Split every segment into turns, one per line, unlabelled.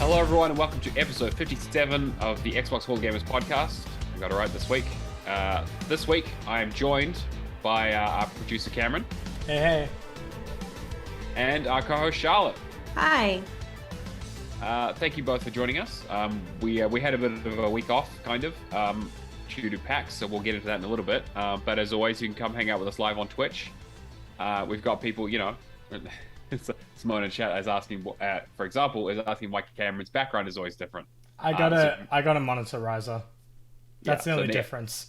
Hello, everyone, and welcome to episode 57 of the Xbox Hall Gamers podcast. I got it right this week. This week, I am joined by our producer Cameron.
Hey.
And our co-host Charlotte.
Hi.
Thank you both for joining us. We had a bit of a week off, kind of, due to PAX, so we'll get into that in a little bit. But as always, you can come hang out with us live on Twitch. We've got people, Simone in chat is asking, for example, is asking why Cameron's background is always different.
I got a monitorizer. That's the only difference.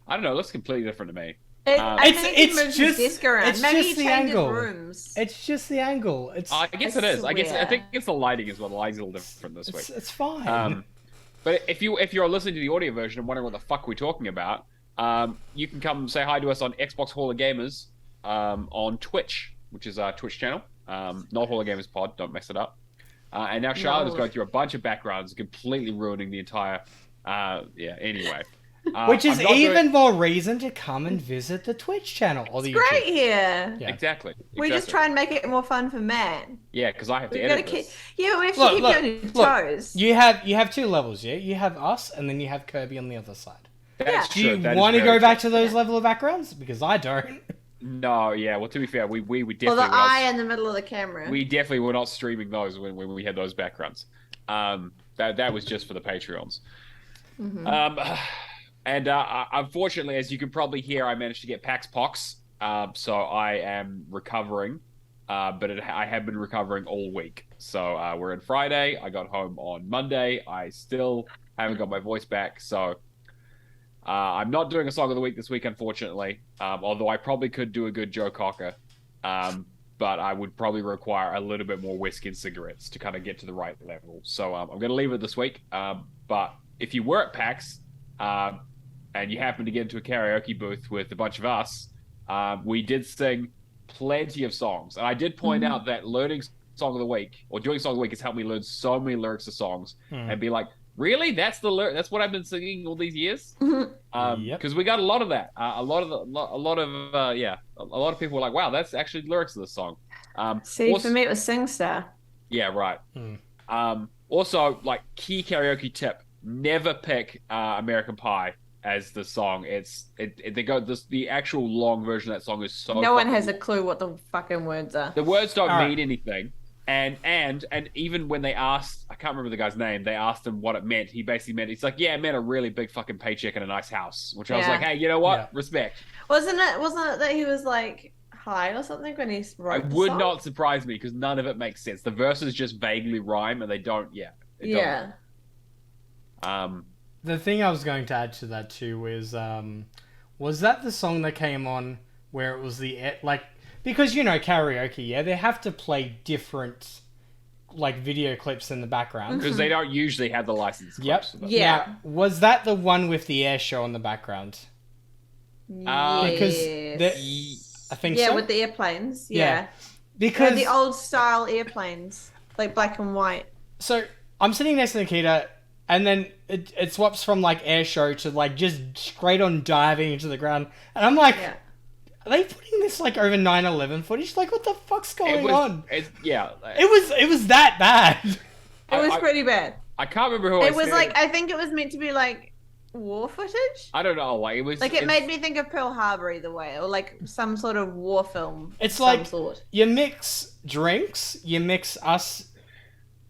I don't know. It looks completely different to me.
It's just the angle.
Rooms.
It's just the angle.
I guess it is. I think it's the lighting as well. The lighting's a little different this week.
It's fine.
But if you're listening to the audio version and wondering what the fuck we're talking about, you can come say hi to us on Xbox Hall of Gamers on Twitch, which is our Twitch channel. Not Hall of Gamers Pod. Don't mess it up. And now Charlotte is going through a bunch of backgrounds, completely ruining the entire. Anyway.
Which is even more reason to come and visit the Twitch channel or the
It's great here.
Yeah. Exactly.
We just try and make it more fun for Matt.
Yeah, because I have to edit this.
We have to keep you on your toes.
You have two levels, yeah? You have us, and then you have Kirby on the other side.
That's
Do
true.
you want to go back to those level of backgrounds? Because I don't.
No, yeah. Well, to be fair, we definitely...
Or the eye in the middle of the camera.
We definitely were not streaming those when we had those backgrounds. That was just for the Patreons. Mm-hmm. And unfortunately, as you can probably hear, I managed to get PAX Pox. So I am recovering. I have been recovering all week. So we're in Friday. I got home on Monday. I still haven't got my voice back. So I'm not doing a Song of the Week this week, unfortunately. Although I probably could do a good Joe Cocker. But I would probably require a little bit more whiskey and cigarettes to kind of get to the right level. So I'm going to leave it this week. But if you were at PAX... and you happen to get into a karaoke booth with a bunch of us, we did sing plenty of songs. And I did point out that learning Song of the Week, or doing Song of the Week, has helped me learn so many lyrics of songs and be like, really? That's what I've been singing all these years? Because we got a lot of that. A lot of people were like, wow, that's actually lyrics of the song.
For me, it was SingStar.
Yeah, right. Also, like, key karaoke tip, never pick American Pie as the song. The actual long version of that song is so...
No one has a clue what the fucking words are.
The words don't mean anything. And even when they asked, I can't remember the guy's name, they asked him what it meant. He basically meant, he's like, yeah, it meant a really big fucking paycheck and a nice house. Which I was like, hey, you know what? Yeah. Respect.
Wasn't it that he was like high or something when he wrote the
would
song?
not surprise me because none of it makes sense. The verses just vaguely rhyme and they don't, don't.
The thing I was going to add to that too is, was that the song that came on where it was because karaoke, they have to play different video clips in the background
because they don't usually have the license clips.
Yep. Yeah. Now, was that the one with the air show in the background? Because I think so.
Yeah, with the airplanes. Yeah.
Because
the old style airplanes, like black and white.
So I'm sitting next to Nikita. And then it swaps from air show to just straight on diving into the ground, and I'm like, are they putting this over 9/11 footage? What the fuck's going on? It was that bad.
It was pretty bad.
I can't remember who
it was. I think it was meant to be war footage.
I don't know. It was
it made me think of Pearl Harbor either way, or some sort of war film.
It's sort. You mix drinks, you mix us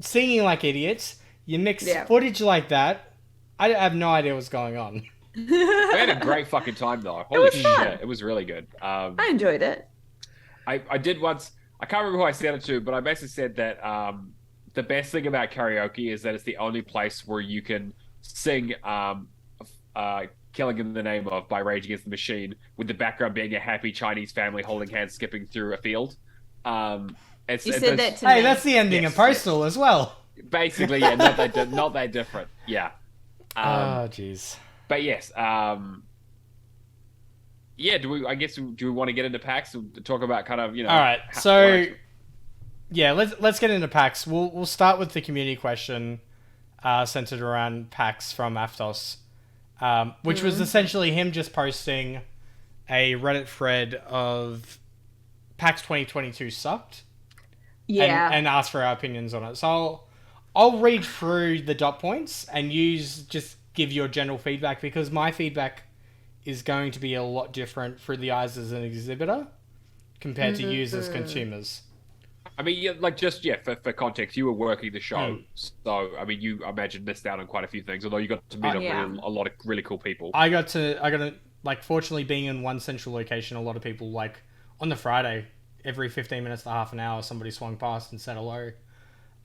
singing like idiots. You mix footage like that, I have no idea what's going on.
We had a great fucking time, though. Holy shit. Fun. It was really good.
I enjoyed it.
I did once... I can't remember who I said it to, but I basically said that the best thing about karaoke is that it's the only place where you can sing Killing in the Name of by Rage Against the Machine with the background being a happy Chinese family holding hands skipping through a field.
You said that to me.
Hey, that's the ending of Postal as well.
Basically, yeah, not that different. Yeah.
Jeez.
But yes, do we want to get into PAX and talk about kind of,
All right. So let's get into PAX. We'll start with the community question centered around PAX from Aftos, which was essentially him just posting a Reddit thread of PAX 2022 sucked.
Yeah.
And asked for our opinions on it. So I'll read through the dot points and just give your general feedback, because my feedback is going to be a lot different through the eyes as an exhibitor compared to you as consumers.
I mean, yeah, like just for context, you were working the show, so I mean, I imagine missed out on quite a few things. Although you got to meet a lot of really cool people.
I got to like, fortunately, being in one central location, a lot of people, like, on the Friday, every 15 minutes to half an hour, somebody swung past and said hello.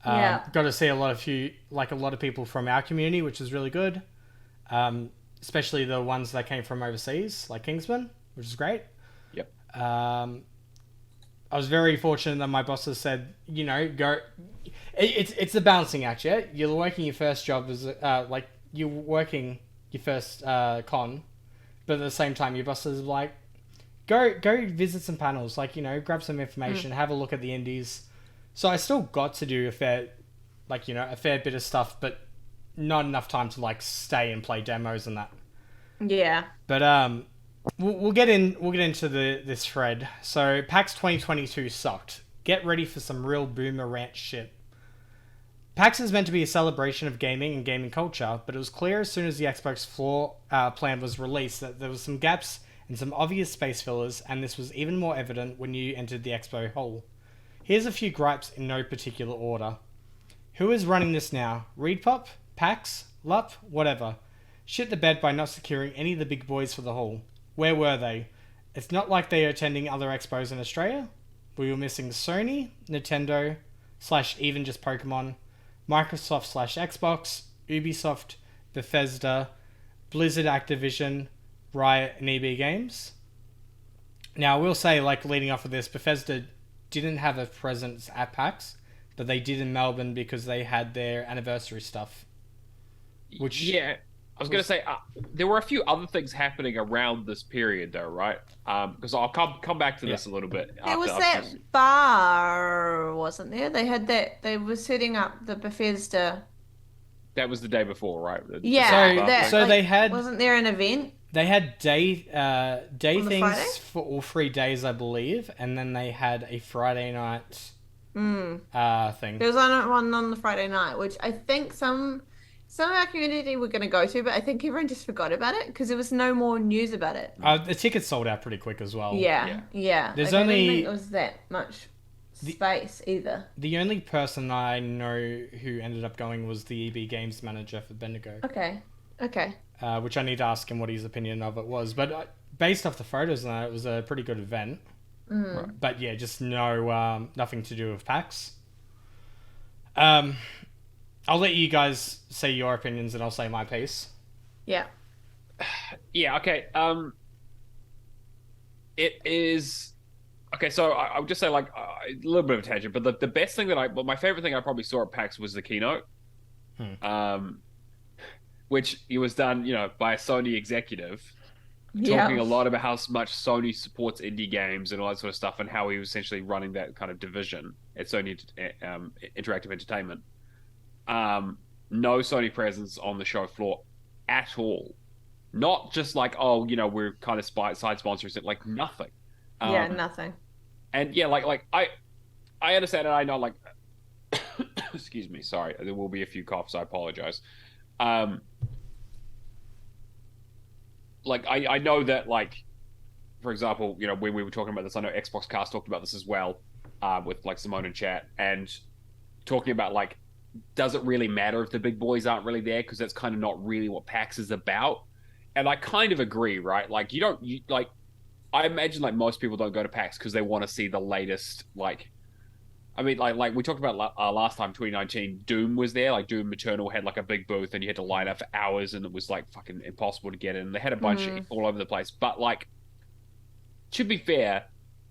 Got to see a lot of people from our community, which is really good. Especially the ones that came from overseas, like Kingsman, which is great.
Yep.
I was very fortunate that my bosses said, go. It's a balancing act, yeah. You're working your first job as you're working your first con, but at the same time, your bosses are like, go visit some panels, like, grab some information, have a look at the indies. So I still got to do a fair bit of stuff, but not enough time to, like, stay and play demos and that.
Yeah.
But we'll get into this thread. So PAX 2022 sucked. Get ready for some real boomer rant shit. PAX is meant to be a celebration of gaming and gaming culture, but it was clear as soon as the Xbox floor plan was released that there was some gaps and some obvious space fillers, and this was even more evident when you entered the expo hall. Here's a few gripes in no particular order. Who is running this now? ReedPop? PAX? LUP? Whatever. Shit the bed by not securing any of the big boys for the hall. Where were they? It's not like they are attending other expos in Australia. We were missing Sony, Nintendo, / even just Pokemon, Microsoft / Xbox, Ubisoft, Bethesda, Blizzard, Activision, Riot, and EB Games. Now, I will say, like, leading off of this, Bethesda didn't have a presence at PAX, but they did in Melbourne because they had their anniversary stuff. Which,
yeah, I was going to say, there were a few other things happening around this period, though, right? Because I'll come back to this a little bit.
There was that bar, wasn't there? They had that. They were setting up the Bethesda.
That was the day before, right?
So they had.
Wasn't there an event?
They had day things Friday? For all 3 days, I believe, and then they had a Friday night thing.
There was one on the Friday night, which I think some of our community were going to go to, but I think everyone just forgot about it because there was no more news about it.
The tickets sold out pretty quick as well.
Yeah.
There's
I don't think there was that much space either.
The only person I know who ended up going was the EB Games manager for Bendigo.
Okay.
Which I need to ask him what his opinion of it was. But based off the photos, it was a pretty good event. Right. But yeah, just nothing to do with PAX. I'll let you guys say your opinions and I'll say my piece.
Yeah.
Yeah, okay. It is... Okay, so I would just say, like, a little bit of a tangent, but the best thing my favorite thing I probably saw at PAX was the keynote. Which it was done, by a Sony executive, talking a lot about how much Sony supports indie games and all that sort of stuff, and how he was essentially running that kind of division at Sony Interactive Entertainment. No Sony presence on the show floor at all. Not just like, we're kind of side sponsors, like nothing.
Nothing.
And yeah, like I understand, and I know, like, excuse me, sorry, there will be a few coughs. I apologize. Like I know that, like, for example, when we were talking about this, I know Xbox Cast talked about this as well, with like Simone in chat, and talking about, like, does it really matter if the big boys aren't really there, because that's kind of not really what PAX is about. And I kind of agree, right? Like, I imagine, like, most people don't go to PAX because they want to see the latest, like, I mean, like we talked about last time, 2019, Doom was there. Like, Doom Eternal had, like, a big booth, and you had to line up for hours, and it was, like, fucking impossible to get in. They had a bunch of all over the place. But, like, to be fair,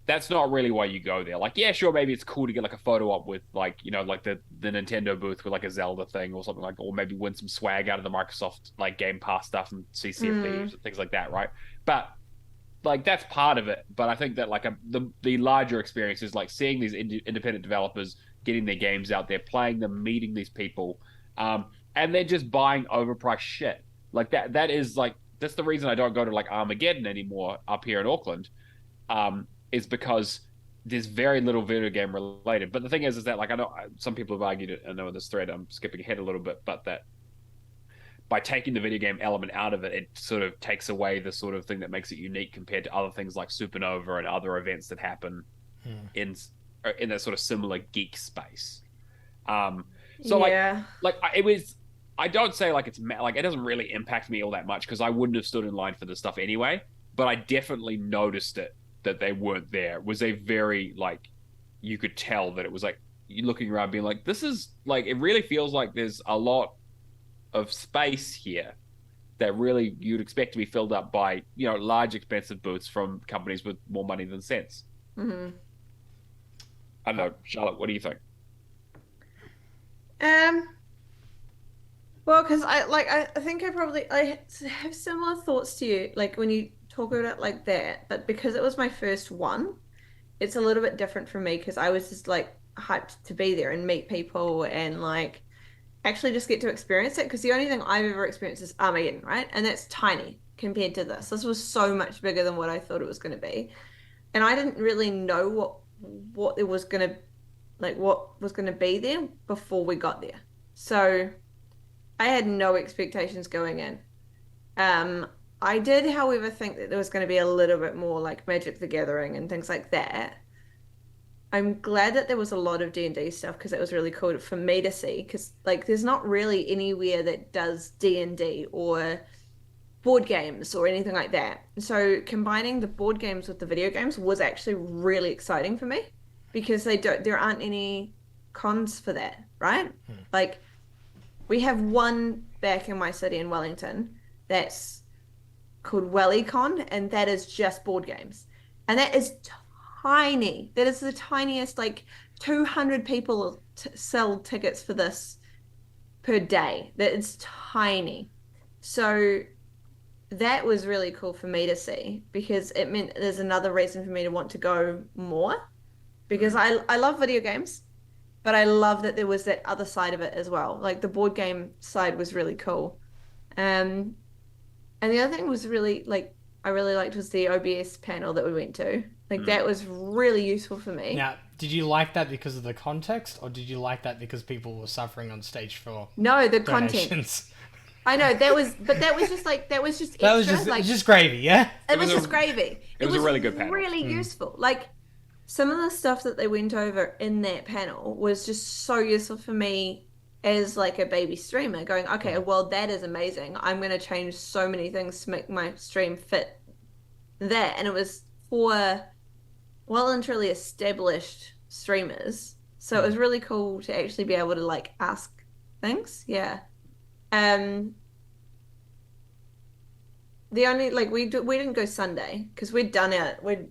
that's not really why you go there. Like, yeah, sure, maybe it's cool to get, like, a photo op with, like, like the Nintendo booth with, like, a Zelda thing or something, like, or maybe win some swag out of the Microsoft, like, Game Pass stuff and see Sea of Thieves and things like that, right? But, like, that's part of it. But I think that, like, the larger experience is, like, seeing these independent developers getting their games out there, playing them, meeting these people, and they're just buying overpriced shit. Like, that is, like, that's the reason I don't go to, like, Armageddon anymore up here in Auckland, is because there's very little video game related. But the thing is that like I know some people have argued it. I know in this thread I'm skipping ahead a little bit, but that by taking the video game element out of it, it sort of takes away the sort of thing that makes it unique compared to other things like Supernova and other events that happen in that sort of similar geek space. So like it was. I don't say like it's like it doesn't really impact me all that much because I wouldn't have stood in line for this stuff anyway. But I definitely noticed it that they weren't there. It was a very like you could tell that it was like you looking around being like this is like it really feels like there's a lot of space here that really you'd expect to be filled up by large expensive booths from companies with more money than sense.
Mm-hmm.
I don't know, Charlotte. What do you think?
Well, because I think I have similar thoughts to you, like when you talk about it like that, but because it was my first one, it's a little bit different for me because I was just like hyped to be there and meet people and like actually just get to experience it because the only thing I've ever experienced is Armageddon, right? And that's tiny compared to this. This was so much bigger than what I thought it was going to be. And I didn't really know what it was going to, like what was going to be there before we got there. So I had no expectations going in. I did, however, think that there was going to be a little bit more like Magic the Gathering and things like that. I'm glad that there was a lot of D&D stuff because it was really cool for me to see because like there's not really anywhere that does D&D or board games or anything like that. So combining the board games with the video games was actually really exciting for me because there aren't any cons for that, right? Like we have one back in my city in Wellington that's called WellyCon, and that is just board games. And that is tiny. That is the tiniest, like 200 people sell tickets for this per day. That is tiny. So that was really cool for me to see because it meant there's another reason for me to want to go more because I love video games. But I love that there was that other side of it as well. Like the board game side was really cool. And the other thing was really like I really liked was the OBS panel that we went to. Like that was really useful for me.
Now, did you like that because of the context, or did you like that because people were suffering on stage for
the
donations?
Content. I know that was just extra.
That was just gravy, yeah.
It was just gravy.
It was a really good panel.
Really useful. Like some of the stuff that they went over in that panel was just so useful for me as like a baby streamer going, okay, well, that is amazing. I'm going to change so many things to make my stream fit that. And it was for well and truly established streamers. So it was really cool to actually be able to like ask things. Yeah. The only, like we didn't go Sunday because we'd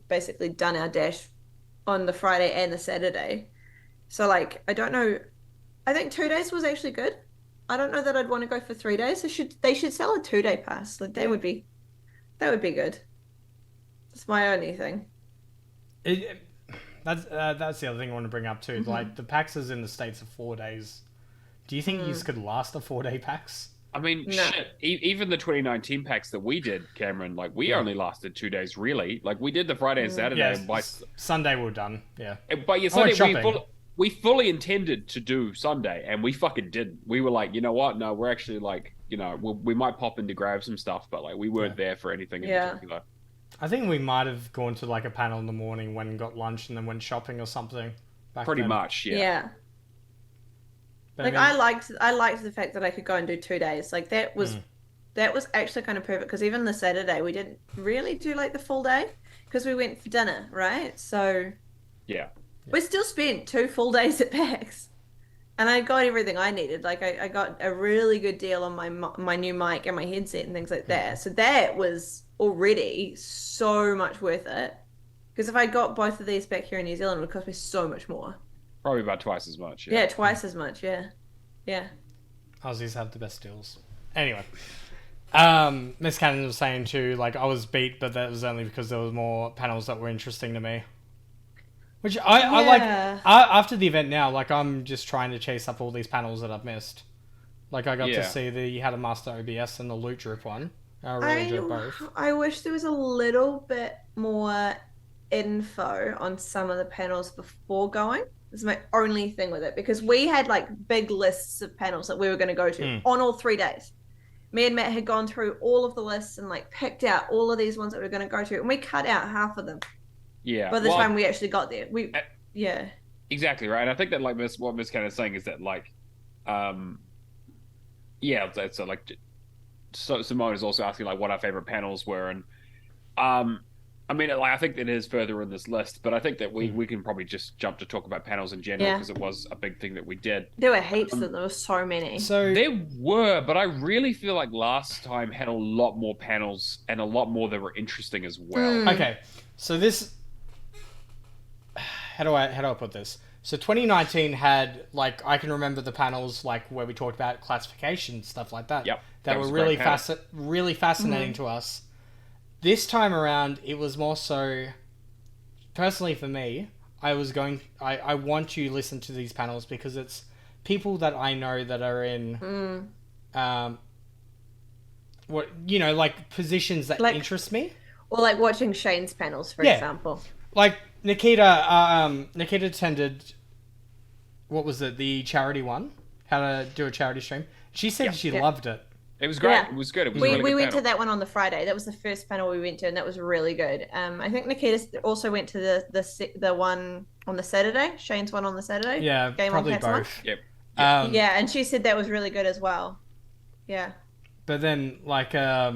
basically done our dash on the Friday and the Saturday. So like I don't know, I think 2 days was actually good. I don't know that I'd want to go for 3 days. They should sell a 2-day pass. Like that would be good. That's my only thing.
That's the other thing I want to bring up too. Like the PAXs in the States are 4 days. Do you think you could last a 4-day PAX?
I mean, shit. Even the 2019 PAX that we did, Cameron, like we only lasted 2 days, really. Like we did the Friday and Saturday.
Yeah,
and by
Sunday we're done. Yeah.
But yeah, Sunday we fully intended to do Sunday, and we fucking didn't. We were like, you know what? No, we're actually like, we might pop in to grab some stuff, but like we weren't there for anything in particular.
I think we might have gone to like a panel in the morning, went and got lunch, and then went shopping or something.
Pretty much, yeah.
Yeah. Like I liked the fact that I could go and do 2 days. Like that was actually kind of perfect because even the Saturday we didn't really do like the full day because we went for dinner, right? So
yeah,
we still spent 2 full days at PAX, and I got everything I needed. Like I got a really good deal on my new mic and my headset and things like that. So that was already so much worth it. Because if I got both of these back here in New Zealand, it would cost me so much more.
Probably about twice as much.
Yeah, twice as much. Yeah.
Aussies have the best deals. Anyway, Miss Cannon was saying too, like I was beat, but that was only because there was more panels that were interesting to me. Which I like. After the event now, like I'm just trying to chase up all these panels that I've missed. Like I got to see the Shadowmaster OBS and the Loot Drip one. I really enjoyed both.
I wish there was a little bit more info on some of the panels before going. This is my only thing with it, because we had like big lists of panels that we were going to go to on all 3 days. Me and Matt had gone through all of the lists and like picked out all of these ones that we were going to go to, and we cut out half of them.
Yeah.
By the time we actually got there, yeah.
Exactly right, and I think that like what Miss Ken is saying is that like, yeah, so like, so Simone is also asking like what our favorite panels were, and I mean, like, I think it is further in this list, but I think that we can probably just jump to talk about panels in general because it was a big thing that we did.
There were heaps of them. There were so many.
So
there were, but I really feel like last time had a lot more panels and a lot more that were interesting as well.
Okay, so this, how do I put this? So 2019 had, like, I can remember the panels like where we talked about classification, stuff like that.
Yep,
that were really fascinating to us. This time around, it was more so, personally for me, I want to listen to these panels because it's people that I know that are in, like positions that interest me.
Or like watching Shane's panels, for example.
Like Nikita attended, what was it, the charity one? How to do a charity stream. She said she loved it.
It was great. Yeah. It was good. It was
we went to that one on the Friday. That was the first panel we went to, and that was really good. I think Nikita also went to the one on the Saturday. Shane's one on the Saturday.
Yeah, probably both.
One. Yep.
Yeah, and she said that was really good as well. Yeah.
But then, like, how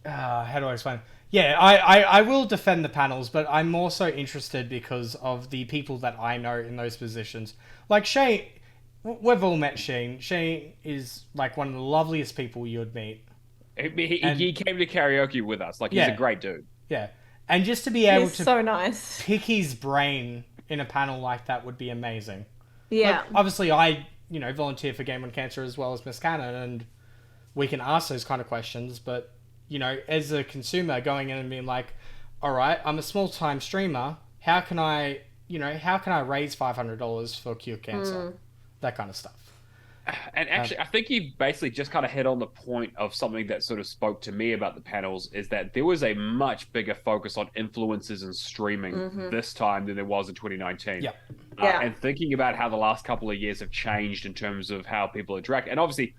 do I explain? Yeah, I will defend the panels, but I'm more so interested because of the people that I know in those positions. Like Shane. We've all met Shane. Shane is like one of the loveliest people you would meet.
He came to karaoke with us. Like, he's a great dude.
Yeah. And just to be able to
so nice.
pick his brain in a panel like that would be amazing.
Yeah.
Like, obviously, I volunteer for Game on Cancer as well as Miss Cannon, and we can ask those kind of questions. But, as a consumer going in and being like, all right, I'm a small-time streamer. How can I raise $500 for cure cancer? That kind of stuff.
And actually, I think you basically just kind of hit on the point of something that sort of spoke to me about the panels, is that there was a much bigger focus on influencers and streaming this time than there was in 2019.
Yeah.
And thinking about how the last couple of years have changed in terms of how people interact. And obviously,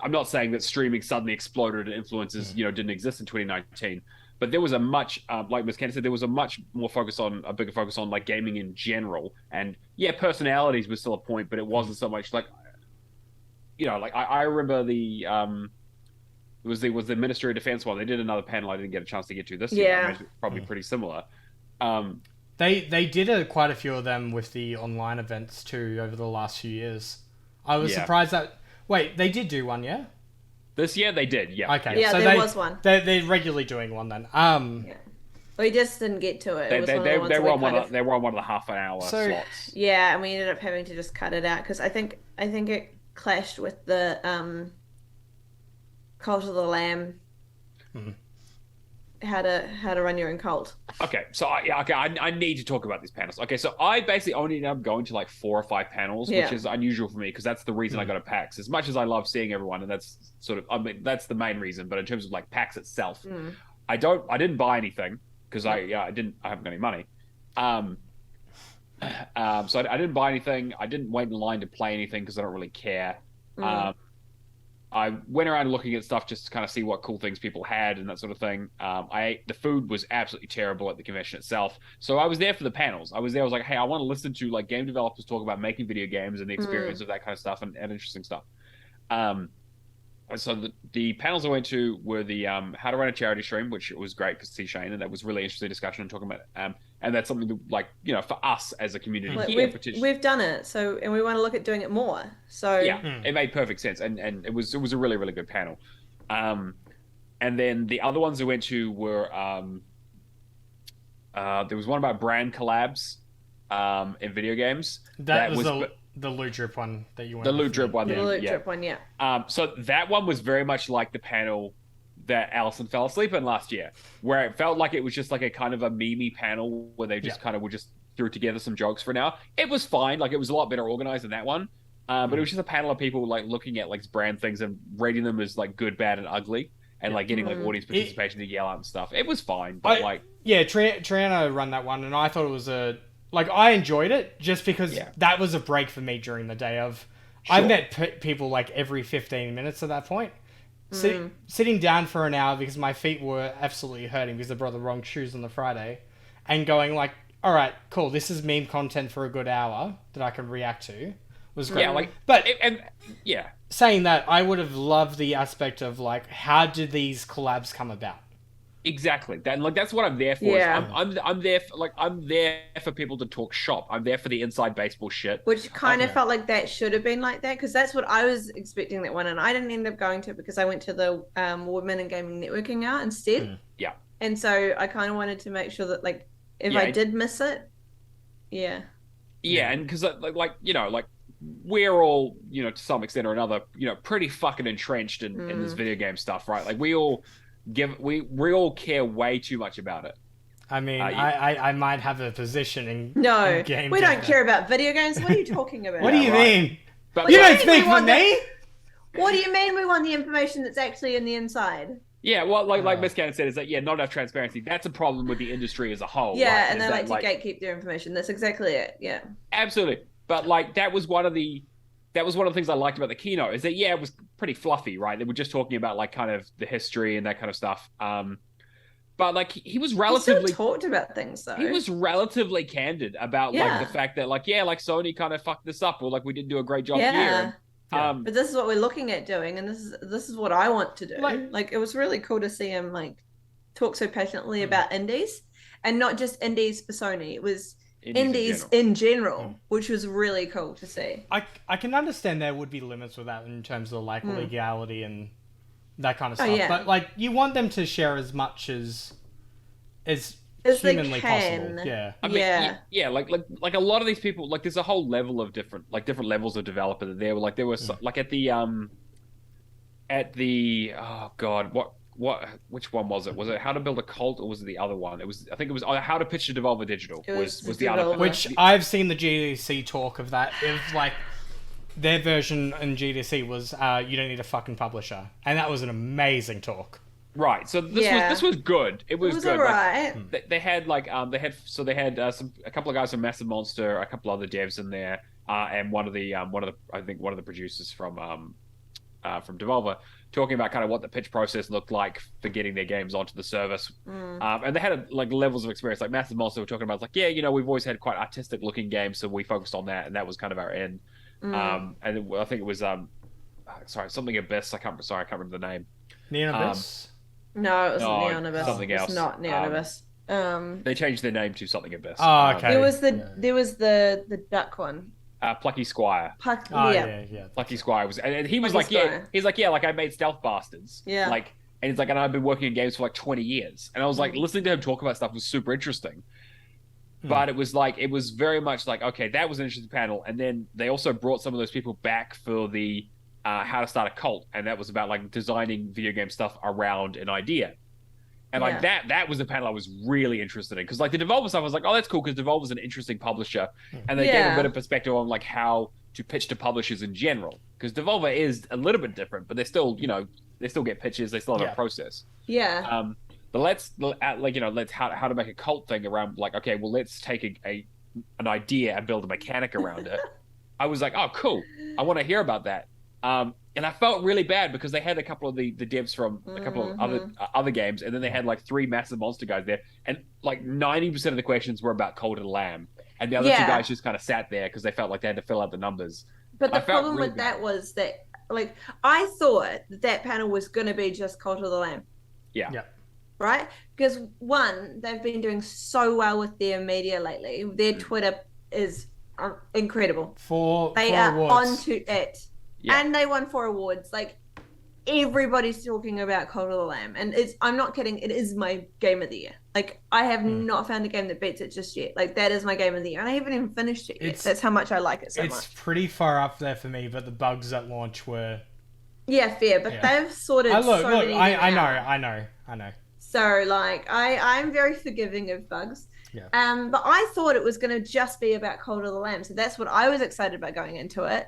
I'm not saying that streaming suddenly exploded and influencers, didn't exist in 2019. But there was a much, like Ms. Cannon said, there was a bigger focus on like gaming in general. And yeah, personalities was still a point, but it wasn't so much like, like I remember it was the Ministry of Defense one. They did another panel I didn't get a chance to get to this year. I imagine probably pretty similar.
They did quite a few of them with the online events too over the last few years. I was surprised that, wait, they did do one, yeah?
This year they did, yeah.
Okay,
yeah,
so
there was one.
They're regularly doing one then.
Yeah. We just didn't get to it.
They were on one of the half an hour slots.
Yeah, and we ended up having to just cut it out because I think it clashed with the Cult of the Lamb. How to run your own cult.
Okay, so I need to talk about these panels. Okay, so I basically only ended up going to like 4 or 5 panels, which is unusual for me because that's the reason I got to PAX. As much as I love seeing everyone, and that's that's the main reason. But in terms of like PAX itself, I didn't buy anything because I haven't got any money. So I didn't buy anything. I didn't wait in line to play anything because I don't really care. I went around looking at stuff just to kind of see what cool things people had and that sort of thing. The food was absolutely terrible at the convention itself. So I was there for the panels. I was like, hey, I want to listen to like game developers talk about making video games and the experience of that kind of stuff and interesting stuff. So the panels I went to were the how to run a charity stream, which was great to see Shane, and that was really interesting discussion and talking about and that's something that, like, for us as a community here,
we've done it, and we want to look at doing it more. So
it made perfect sense, and it was a really, really good panel. And then the other ones I went to were there was one about brand collabs in video games.
That was the Loot Drip one that you went.
The Loot Drip one.
The Loot Drip one, yeah.
So that one was very much like the panel that Alison fell asleep in last year, where it felt like it was just like a kind of a meme panel where they just kind of threw together some jokes for now. It was fine. Like, it was a lot better organized than that one. But it was just a panel of people like looking at like brand things and rating them as like good, bad, and ugly. and like getting like audience participation to yell out and stuff. It was fine, but
Triana run that one, and I thought it was I enjoyed it just because that was a break for me during the day of. Sure. I've met people like every 15 minutes at that point. Sitting down for an hour because my feet were absolutely hurting because I brought the wrong shoes on the Friday, and going like, all right, cool, this is meme content for a good hour that I can react to, was great.
Yeah,
saying that, I would have loved the aspect of like, how did these collabs come about?
Exactly. That's what I'm there for.
Yeah.
I'm there for people to talk shop. I'm there for the inside baseball shit.
Which kind of felt like that should have been like that, because that's what I was expecting that one, and I didn't end up going to it because I went to the Women in Gaming Networking hour instead.
Yeah.
And so I kind of wanted to make sure that like if I did miss it,
Yeah, and because we're all, to some extent or another, pretty fucking entrenched in this video game stuff, right? Like we all care way too much about it.
I mean, I might have a position in game.
We don't care about video games. What are you talking about?
What do you mean? But you don't speak for me.
What do you mean we want the information that's actually in the inside?
Yeah, well, like Miss Cannon said, is that not enough transparency. That's a problem with the industry as a whole.
Yeah,
right?
and they like to gatekeep their information. That's exactly it. Yeah,
absolutely. But like that was one of the things I liked about the keynote, is that it was pretty fluffy, right? They were just talking about like kind of the history and that kind of stuff. But like he was relatively
still talked about things though.
He was relatively candid about like the fact that like like Sony kind of fucked this up, or like we didn't do a great job here.
But this is what we're looking at doing, and this is what I want to do. Like it was really cool to see him like talk so passionately about indies, and not just indies for Sony. It was indies in general, which was really cool to see.
I can understand there would be limits with that in terms of like legality and that kind of stuff. But like you want them to share as much as humanly possible. Yeah.
I mean, like a lot of these people, like there's a whole level of different levels of developer that there were like like at the oh god, which one was it? Was it How to Build a Cult, or was it the other one? I think it was How to Pitch to Devolver Digital was the other,
which I've seen the GDC talk of that. If like their version in GDC was you don't need a fucking publisher, and that was an amazing talk.
Right, so this was good. It was good.
Alright.
Like, they had a couple of guys from Massive Monster, a couple other devs in there, and one of the producers from Devolver, talking about kind of what the pitch process looked like for getting their games onto the service. And they had like levels of experience. Like Massive Monster were talking about like, we've always had quite artistic looking games, so we focused on that, and that was kind of our end. And I think it was something Abyss. I can't remember the name.
Neon Abyss.
No, it wasn't Neon Abyss.
Something else.
It's not Neon Abyss.
They changed their name to something Abyss.
Oh, okay.
There was the duck one.
Plucky Squire.
Plucky
Squire was, and he was
Plucky
like,
Squire.
he's like, like I made Stealth Bastards.
Yeah.
Like, and he's like, and I've been working in games for like 20 years, and I was like, listening to him talk about stuff was super interesting. But it was very much like, okay, that was an interesting panel, and then they also brought some of those people back for the How to Start a Cult, and that was about like designing video game stuff around an idea. And like that was a panel I was really interested in, because like the Devolver stuff I was like, oh, that's cool, because Devolver's an interesting publisher, and they gave a bit of perspective on like how to pitch to publishers in general, because Devolver is a little bit different, but they still they still get pitches, they still have a process. But let's how to make a cult thing around like, okay, well, let's take an idea and build a mechanic around it. I was like, oh, cool, I want to hear about that. And I felt really bad because they had a couple of the devs from a couple of other games, and then they had like 3 Massive Monster guys there, and like 90% of the questions were about Cult of the Lamb, and the other 2 guys just kind of sat there because they felt like they had to fill out the numbers.
But the problem with that was that, like, I thought that panel was going to be just Cult of the Lamb.
Yeah.
Right? Because one, they've been doing so well with their media lately. Their Twitter is incredible. They are onto it. Yeah. And they won 4 awards. Like, everybody's talking about Cult of the Lamb. And I'm not kidding, it is my game of the year. Like, I have not found a game that beats it just yet. Like, that is my game of the year. And I haven't even finished it yet. That's how much I like it so much.
It's pretty far up there for me, but the bugs at launch were...
Yeah, fair. But they've sorted many
I know.
So, like, I'm very forgiving of bugs.
Yeah.
But I thought it was going to just be about Cult of the Lamb. So that's what I was excited about going into it.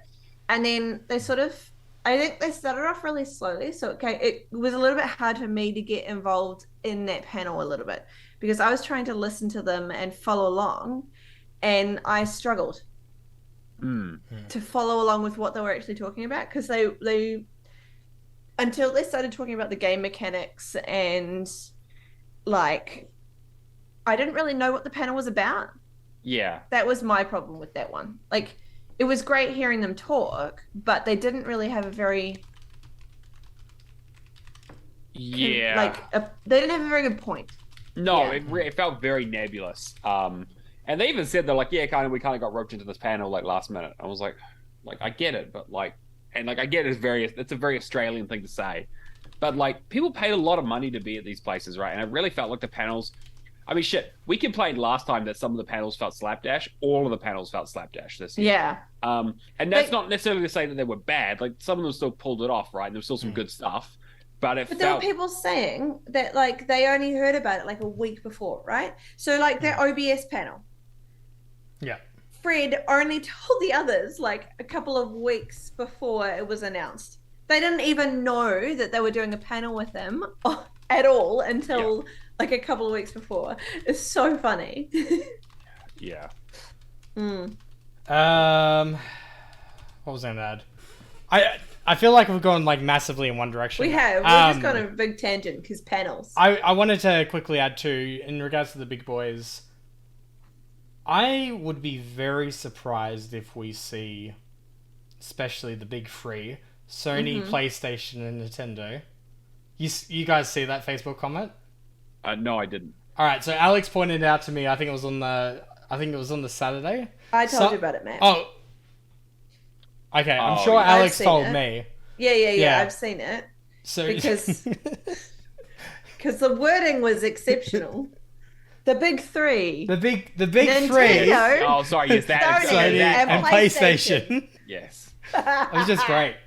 And then they sort of I think they started off really slowly, so it was a little bit hard for me to get involved in that panel a little bit because I was trying to listen to them and follow along, and I struggled to follow along with what they were actually talking about because they until they started talking about the game mechanics and like I didn't really know what the panel was about.
Yeah.
That was my problem with that one. Like, it was great hearing them talk, but they didn't really have a very...
Yeah.
They didn't have a very good point.
No, it felt very nebulous. And they even said they're like, yeah, we kind of got roped into this panel like last minute. I was like, I get it, but like, and like I get it's a very Australian thing to say, but like people paid a lot of money to be at these places, right? And it really felt like the panels. I mean, shit. We complained last time that some of the panels felt slapdash. All of the panels felt slapdash this year.
Yeah.
And that's not necessarily to say that they were bad. Like some of them still pulled it off, right? And there was still some good stuff. But
there were people saying that like they only heard about it like a week before, right? So like their OBS panel.
Yeah.
Fred only told the others like a couple of weeks before it was announced. They didn't even know that they were doing a panel with him at all until like a couple of weeks before. It's so funny.
Yeah.
What was I gonna add? I feel like we've gone like massively in one direction.
We have. We've just gone on a big tangent because panels.
I wanted to quickly add too, in regards to the big boys, I would be very surprised if we see, especially the big three, Sony, PlayStation, and Nintendo. You guys see that Facebook comment?
No, I didn't.
All right, so Alex pointed out to me. I think it was on the Saturday.
I told you about it, Matt.
Oh, okay. I'm sure Alex told me.
Yeah. I've seen it.
So
because the wording was exceptional. The big three.
The big
Nintendo,
three.
Oh, sorry. Yes, that
Sony
and PlayStation.
Yes.
It was just great.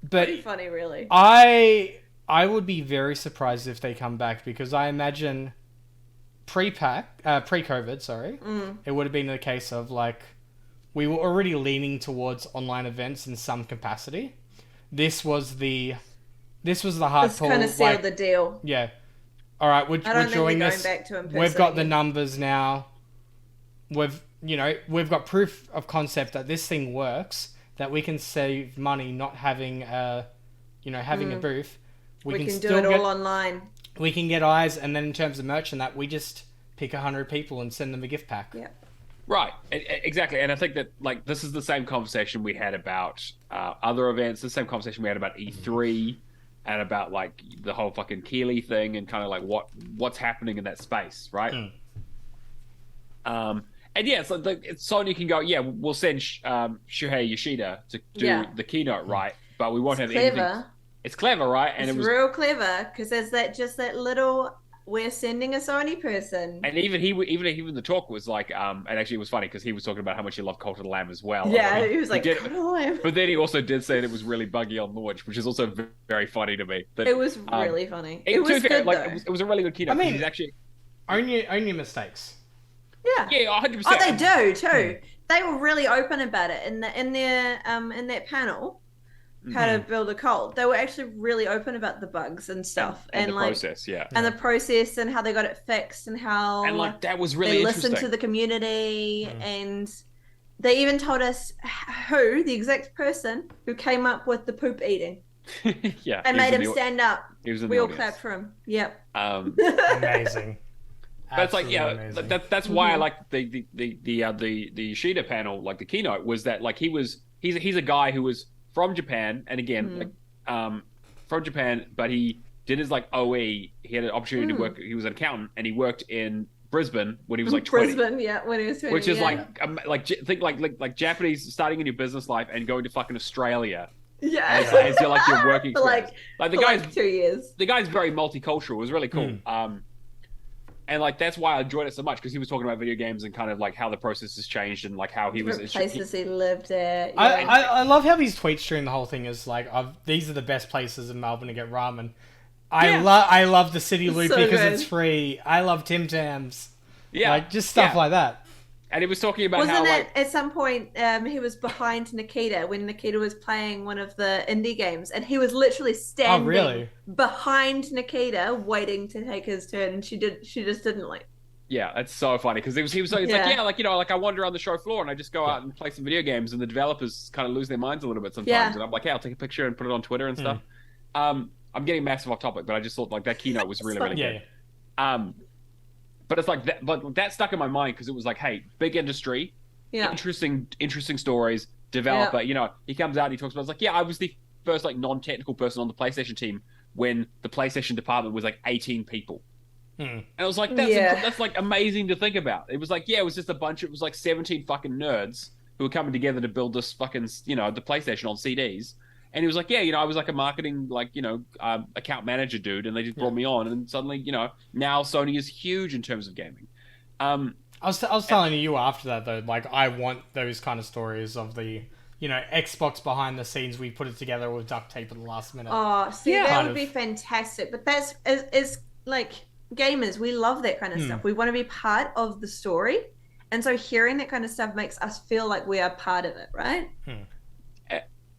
But
pretty funny, really.
I would be very surprised if they come back because I imagine pre-COVID, it would have been a case of like we were already leaning towards online events in some capacity. This was the hard pull.
This kind of sealed the deal.
Yeah. All right, we're doing this.
Back to in person.
We've got the numbers now. We've got proof of concept that this thing works. That we can save money not having a booth.
We can do it all online.
We can get eyes, and then in terms of merch and that, we just pick 100 people and send them a gift pack.
Yeah.
Right, exactly. And I think that like this is the same conversation we had about other events, the same conversation we had about E3 and about like the whole fucking Keeley thing and kind of like what's happening in that space, right? And yeah, it's like Sony can go, yeah, we'll send Shuhei Yoshida to do the keynote, right? But we won't have anything. It's clever, right? And
it was real clever because there's that little. We're sending a Sony person.
And even the talk was like, and actually it was funny because he was talking about how much he loved Cult of the Lamb as well.
Yeah, he was like, Cult of the Lamb.
But then he also did say that it was really buggy on launch, which is also very funny to me. That,
it was really funny. It was good, though.
It was a really good keynote.
I mean,
he's actually...
own your mistakes.
Yeah.
Yeah, 100%.
Oh, they do too. They were really open about it in that panel. How to build a cult. They were actually really open about the bugs and stuff,
and the
like,
process,
and the process and how they got it fixed and how
like that was really
they
interesting.
listened to the community and they even told us who the exact person who came up with the poop eating.
Yeah,
and made him stand up.
He was in
we
the
all
audience.
clapped for him. Yep.
Amazing.
But it's like, yeah, that's why I like the Yoshida panel, like the keynote, was that like he's a guy who was from Japan, and again, from Japan, but he did his like OE. He had an opportunity to work. He was an accountant, and he worked in Brisbane when he was like 20.
Brisbane, yeah, when he was 20.
Which is think like Japanese starting in your business life and going to fucking Australia.
Yeah,
as your like your working
like
the guy's
2 years.
The guy's very multicultural. It was really cool. And like that's why I enjoyed it so much because he was talking about video games and kind of like how the process has changed and like how he was
places he lived at. Yeah.
I love how his tweets during the whole thing is like, these are the best places in Melbourne to get ramen. I love the City Loop because it's free. I love Tim Tams.
Yeah,
like just stuff like that.
And he was talking about
Wasn't
how,
it
like,
at some point he was behind Nikita when Nikita was playing one of the indie games, and he was literally standing behind Nikita waiting to take his turn, and she just didn't like.
yeah, it's so funny because he was like, yeah, like, you know, like I wander around the show floor and I just go out and play some video games, and the developers kind of lose their minds a little bit sometimes, and I'm like, hey, I'll take a picture and put it on Twitter and stuff. I'm getting massive off topic, but I just thought like that keynote was really good. But it's like that, but that stuck in my mind because it was like, hey, big industry, interesting stories, developer. You know, he comes out and he talks about, it's like, yeah, I was the first like non-technical person on the PlayStation team when the PlayStation department was like 18 people. And I was like, that's like amazing to think about. It was like, it was just a bunch. It was like 17 fucking nerds who were coming together to build this fucking, you know, the PlayStation on CDs. And he was like, yeah, you know, I was like a marketing, like, you know, account manager dude, and they just brought me on, and suddenly, you know, now Sony is huge in terms of gaming.
I was telling you after that though, like I want those kind of stories of the, you know, Xbox behind the scenes. We put it together with duct tape at the last minute.
Oh, see, that would be fantastic. But that's is like gamers, we love that kind of stuff. We want to be part of the story, and so hearing that kind of stuff makes us feel like we are part of it, right?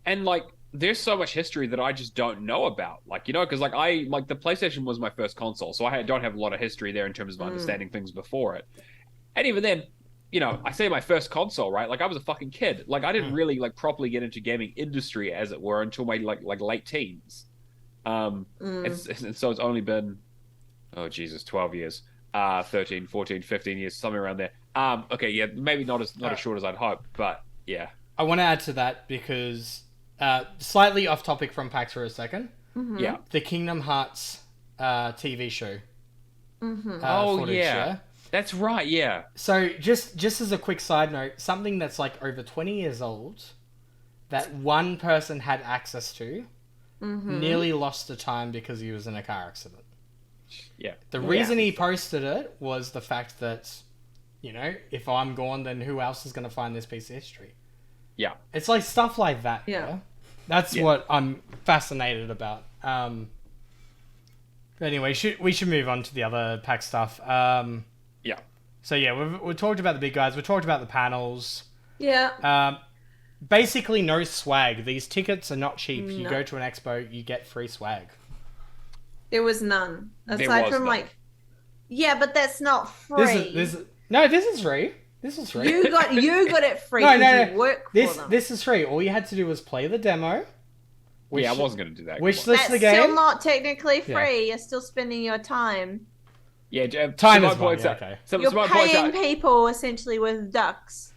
And like, there's so much history that I just don't know about, like, you know, because like the PlayStation was my first console, so I don't have a lot of history there in terms of understanding things before it. And even then, you know, I say my first console, right? Like I was a fucking kid. Like I didn't really like properly get into gaming industry, as it were, until my like late teens. And so it's only been, oh Jesus, 12 years, 13, 14, 15 years, something around there. Okay, yeah, maybe not as short as I'd hoped, but yeah.
I want to add to that because. Slightly off topic from PAX for a second.
Yeah.
The Kingdom Hearts TV show.
Footage, that's right, yeah.
So just as a quick side note, something that's like over 20 years old that one person had access to nearly lost the time because he was in a car accident.
Yeah.
The reason he posted it was the fact that, you know, if I'm gone, then who else is going to find this piece of history?
Yeah.
It's like stuff like that. Yeah. That's what I'm fascinated about. But anyway, we should move on to the other pack stuff.
Yeah.
So yeah, we've talked about the big guys. We've talked about the panels.
Yeah.
Basically no swag. These tickets are not cheap. No. You go to an expo, you get free swag.
There was none. Aside from none. Like... Yeah, but that's not free.
This is free. This is free.
You got it free. No. You work for them.
This is free. All you had to do was play the demo.
I wasn't going to do that.
Wish list the game.
That's still not technically free. Yeah. You're still spending your time.
Yeah,
time is money. Okay.
You're paying people essentially with ducks.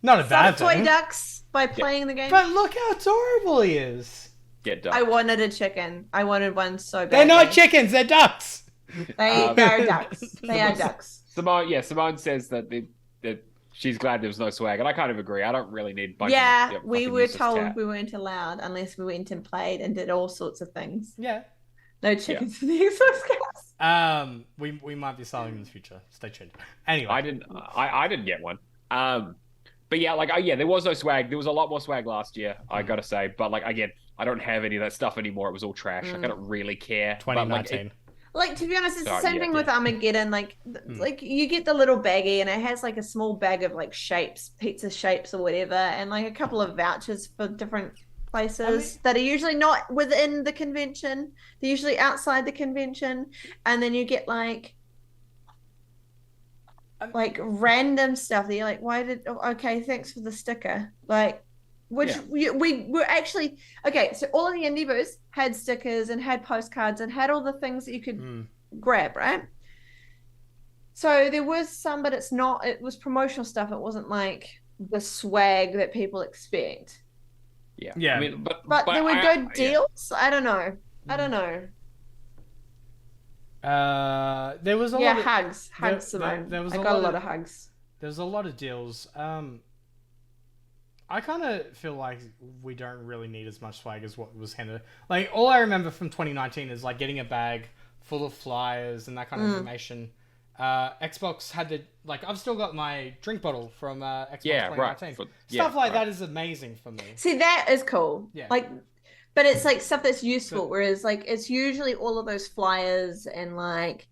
Not a bad thing.
Toy ducks by playing the game.
But look how adorable he is.
Get ducks.
I wanted a chicken. I wanted one so bad.
They're not chickens. They're ducks.
They are ducks. They are ducks.
Simone says that she's glad there was no swag, and I kind of agree. I don't really need.
We were told we weren't allowed unless we went and played and did all sorts of things.
Yeah.
No chickens for the Xbox guys.
We might be selling in the future. Stay tuned. Anyway,
I didn't get one. But yeah, like there was no swag. There was a lot more swag last year, I gotta say. But like again, I don't have any of that stuff anymore. It was all trash. Like I don't really care.
2019.
Like, to be honest, it's the same thing with Armageddon. Like you get the little baggie, and it has like a small bag of like shapes, pizza shapes or whatever, and like a couple of vouchers for different places that are usually not within the convention. They're usually outside the convention, and then you get like random stuff that you're like, okay, thanks for the sticker. Like, which we were actually okay. So all of the indie booths had stickers and had postcards and had all the things that you could grab, right? So there was some, but it was promotional stuff. It wasn't like the swag that people expect.
Yeah. I mean,
but there were good deals. I don't know.
There was a lot of
hugs, Simone. I got a lot of hugs.
There was a lot of deals. I kind of feel like we don't really need as much swag as what was handed. Like, all I remember from 2019 is, like, getting a bag full of flyers and that kind of information. Xbox had the... Like, I've still got my drink bottle from Xbox 2019. Right. Stuff like that is amazing for me.
See, that is cool. Yeah. Like, but it's, like, stuff that's useful, whereas, like, it's usually all of those flyers and, like...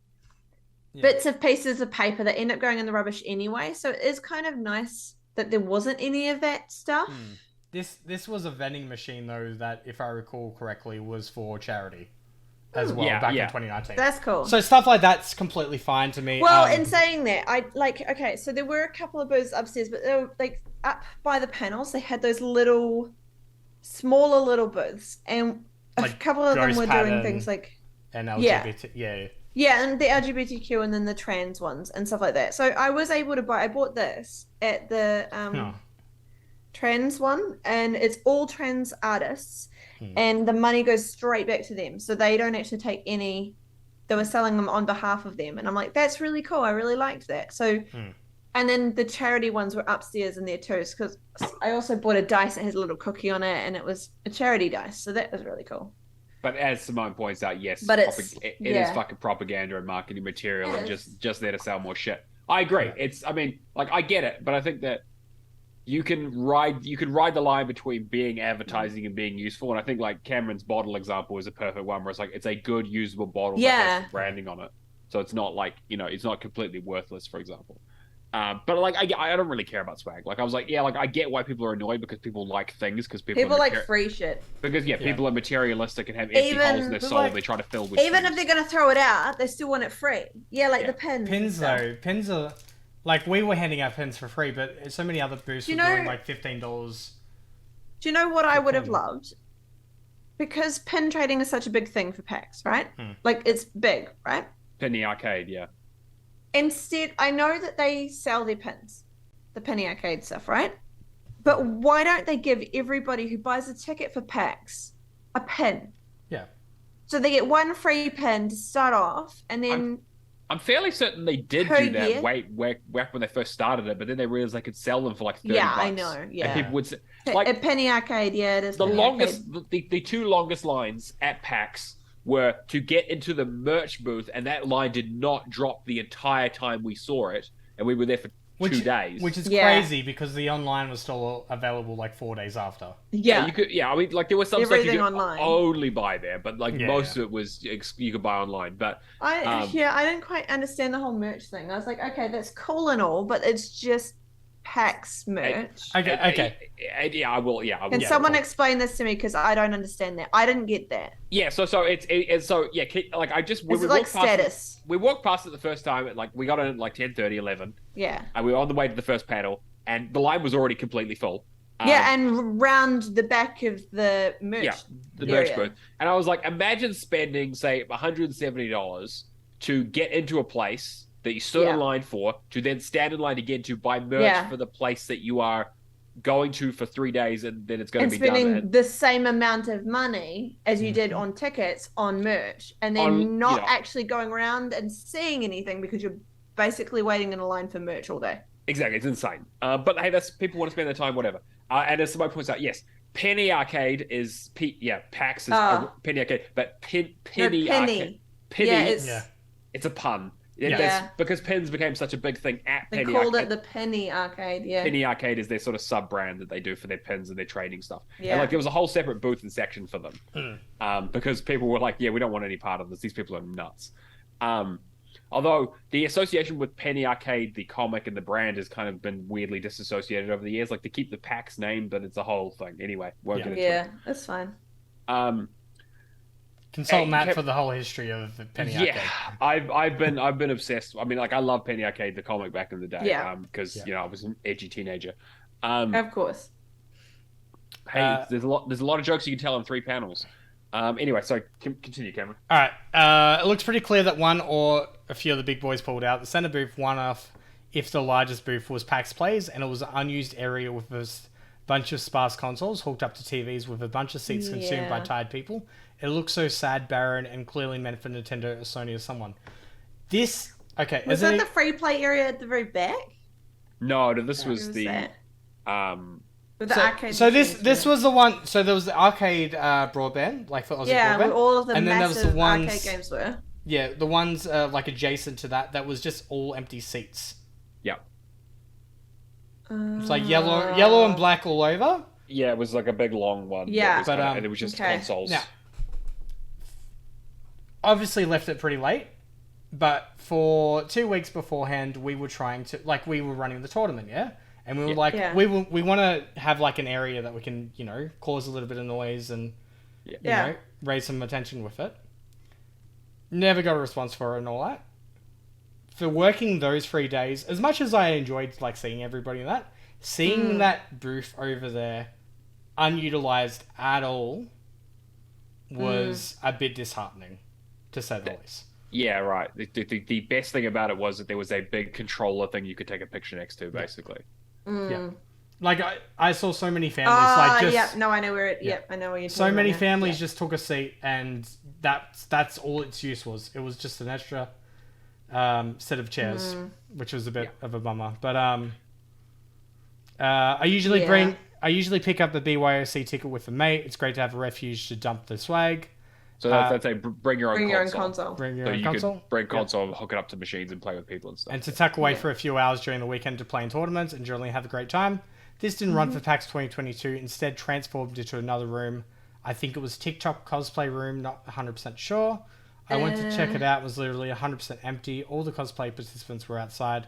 bits of pieces of paper that end up going in the rubbish anyway. So it is kind of nice that there wasn't any of that stuff.
This was a vending machine though that, if I recall correctly, was for charity as well back in 2019.
That's cool.
So stuff like that's completely fine to me.
Well, in saying that, so there were a couple of booths upstairs, but they were like up by the panels. They had those smaller little booths, and a couple of them were doing things like
LGBT,
and the LGBTQ, and then the trans ones and stuff like that. So I was able to I bought this at the trans one, and it's all trans artists. And the money goes straight back to them, so they don't actually take any. They were selling them on behalf of them, and I'm like, that's really cool. I really liked that. So, and then the charity ones were upstairs in there too, because I also bought a dice that has a little cookie on it, and it was a charity dice, so that was really cool.
But as Simone points out, yes,
but it
is fucking propaganda and marketing material, and just there to sell more shit. I agree. I mean, I get it, but I think that you can ride the line between being advertising and being useful, and I think like Cameron's bottle example is a perfect one where it's a good usable bottle that has some branding on it, so it's not it's not completely worthless, for example. But I don't really care about swag. I was I get why people are annoyed, because people like things, because people
like free shit.
Because people are materialistic and have empty holes in their soul they try to fill with.
Even if they're gonna throw it out, they still want it free. The pins.
Pins are. We were handing out pins for free, but so many other booths were doing $15.
Do you know what I would have loved? Because pin trading is such a big thing for PAX, right? It's big, right?
Penny Arcade, yeah.
Instead, I know that they sell their pins, the Penny Arcade stuff, right? But why don't they give everybody who buys a ticket for PAX a pin?
Yeah.
So they get one free pin to start off, and then...
I'm fairly certain they did do that way back when they first started it, but then they realized they could sell them for $30.
Yeah, I know. Yeah,
and people would say,
at Penny Arcade. Yeah, it is.
The two longest lines at PAX were to get into the merch booth, and that line did not drop the entire time we saw it, and we were there for 2 days.
Which is crazy, because the online was still available 4 days after.
Yeah,
you could. Yeah, I mean, there was some stuff you could
online.
only buy there, but most of it was you could buy online. But
I didn't quite understand the whole merch thing. I was like, okay, that's cool and all, but it's just PAX merch.
Okay.
Yeah, I will. Yeah.
Can someone explain this to me, because I don't understand that. I didn't get that.
Yeah. So it's so yeah. I just
we walked status.
We walked past it the first time. We got in at 10:30, 11.
Yeah.
And we were on the way to the first panel, and the line was already completely full.
And round the back of the merch.
Yeah, the merch booth. And I was like, imagine spending, say, $170 to get into a place that you stood in line for, to then stand in line again to buy merch for the place that you are going to for 3 days, and then it's going to be done. And spending
the same amount of money as you did on tickets on merch, and then not actually going around and seeing anything, because you're basically waiting in a line for merch all day.
Exactly, it's insane. But hey, people want to spend their time, whatever. And as somebody points out, yes, Penny Arcade is PAX is Penny Arcade, but Penny Arcade. It's a pun. Because pins became such a big thing at Penny Arcade.
They called it the Penny Arcade,
Penny Arcade is their sort of sub-brand that they do for their pins and their trading stuff. Yeah. And there was a whole separate booth and section for them. Because people were like, we don't want any part of this. These people are nuts. Although the association with Penny Arcade, the comic and the brand, has kind of been weirdly disassociated over the years. They keep the PAX name, but it's a whole thing. Anyway, won't get into it.
Yeah, that's fine.
Consult Matt for the whole history of Penny Arcade.
Yeah, I've been obsessed. I mean, I love Penny Arcade, the comic, back in the day.
Yeah.
Because I was an edgy teenager.
Of course.
Hey, there's a lot of jokes you can tell in 3 panels. Anyway, so continue, Cameron.
All right. It looks pretty clear that one or a few of the big boys pulled out. The center booth won off if the largest booth was PAX Plays, and it was an unused area with a bunch of sparse consoles hooked up to TVs with a bunch of seats consumed by tired people. It looks so sad, barren, and clearly meant for Nintendo or Sony or someone. Was that
the free play area at the very back?
No, this was the...
With the arcade.
So this was the one. So there was the arcade broadband, for Aussie broadband.
Yeah, where all of the
and then
massive
there was the ones,
arcade games were.
Yeah, the ones adjacent to that was just all empty seats.
Yeah.
It's yellow and black all over.
Yeah, it was a big long one.
Yeah,
and it was just consoles.
Yeah. Obviously left it pretty late. But for 2 weeks beforehand, we were trying to, like, we were running the tournament, yeah? And we were like, we want to have, like, an area that we can, you know, cause a little bit of noise and, you know, raise some attention with it. Never got a response for it and all that. For working those 3 days, as much as I enjoyed, like, seeing everybody in that, seeing that booth over there unutilized at all was a bit disheartening, to say the least.
Yeah, right. The best thing about it was that there was a big controller thing you could take a picture next to, basically.
Yeah. Like, I saw so many families, like, just...
yeah, no, I know where it... Yeah, I know where you're talking
So many
about
families just took a seat, and that's all its use was. It was just an extra set of chairs, which was a bit of a bummer. But, I usually pick up the BYOC ticket with a mate. It's great to have a refuge to dump the swag.
So that's a bring your own
console.
Bring your own console.
Could bring console, hook it up to machines, and play with people and stuff.
And to tuck away for a few hours during the weekend to play in tournaments and generally have a great time. This didn't run for PAX 2022. Instead, transformed into another room. I think it was TikTok cosplay room. Not 100% sure. I went to check it out. It was literally 100% empty. All the cosplay participants were outside.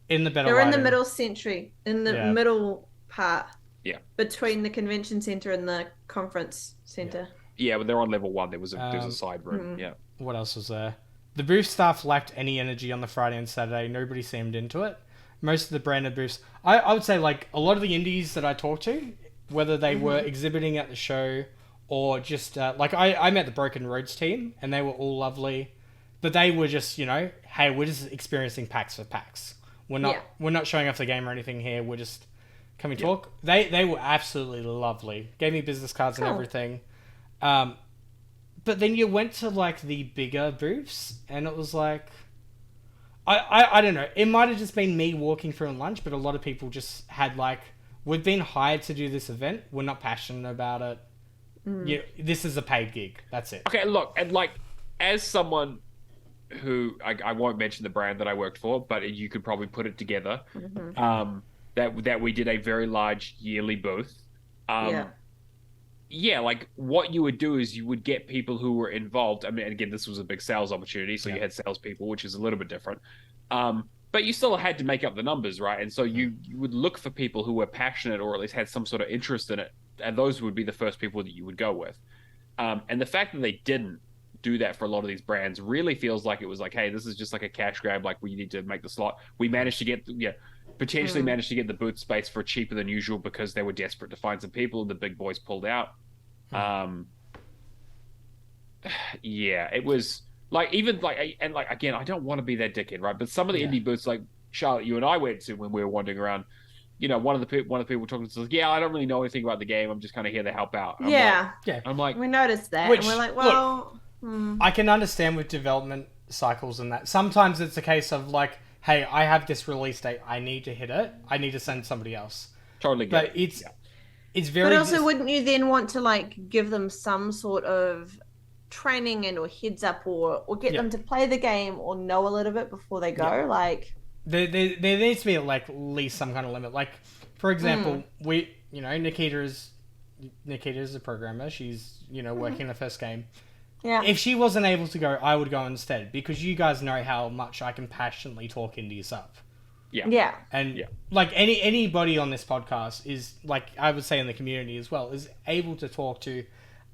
In the better
They're in the
lighting.
middle century, in the middle part.
Yeah.
Between the convention center and the conference center.
Yeah, but they're on level 1. There was a side room. Yeah.
What else was there? The booth staff lacked any energy on the Friday and Saturday. Nobody seemed into it. Most of the branded booths... I would say, like, a lot of the indies that I talked to, whether they were exhibiting at the show or just... like, I met the Broken Roads team, and they were all lovely. But they were just, you know, hey, we're just experiencing PAX for PAX. We're not showing off the game or anything here. We're just... Can we talk? They were absolutely lovely. Gave me business cards and everything. But then you went to, like, the bigger booths, and it was like... I don't know. It might have just been me walking through on lunch, but a lot of people just had, like... We've been hired to do this event. We're not passionate about it. Yeah, this is a paid gig. That's it.
Okay, look, and, like, as someone who... I won't mention the brand that I worked for, but you could probably put it together. That we did a very large yearly booth. Yeah, like, what you would do is you would get people who were involved. I mean, again, this was a big sales opportunity, so you had salespeople, which is a little bit different. But you still had to make up the numbers, right? And so you would look for people who were passionate or at least had some sort of interest in it, and those would be the first people that you would go with. And the fact that they didn't do that for a lot of these brands really feels like it was like, hey, this is just like a cash grab, like, we need to make the slot. We managed to get... potentially managed to get the booth space for cheaper than usual because they were desperate to find some people and the big boys pulled out. It was like, even like, and like, again, I don't want to be that dickhead, right? But some of the indie booths, like Charlotte, you and I went to when we were wandering around, you know, one of the people talking to us, like, I don't really know anything about the game. I'm just kind of here to help out. I'm like,
we noticed that, and we're like, well,
look, I can understand with development cycles and that. Sometimes it's a case of like, hey, I have this release date. I need to hit it. I need to send somebody else.
Totally get it.
It's very...
But also, wouldn't you then want to, like, give them some sort of training and or heads up or get them to play the game or know a little bit before they go? Like...
There needs to be, like, at least some kind of limit. Like, for example, Nikita's a programmer. She's, you know, working the first game.
Yeah.
If she wasn't able to go, I would go instead, because you guys know how much I can passionately talk indies up.
Yeah.
And like anybody on this podcast is, like, I would say in the community as well, is able to talk to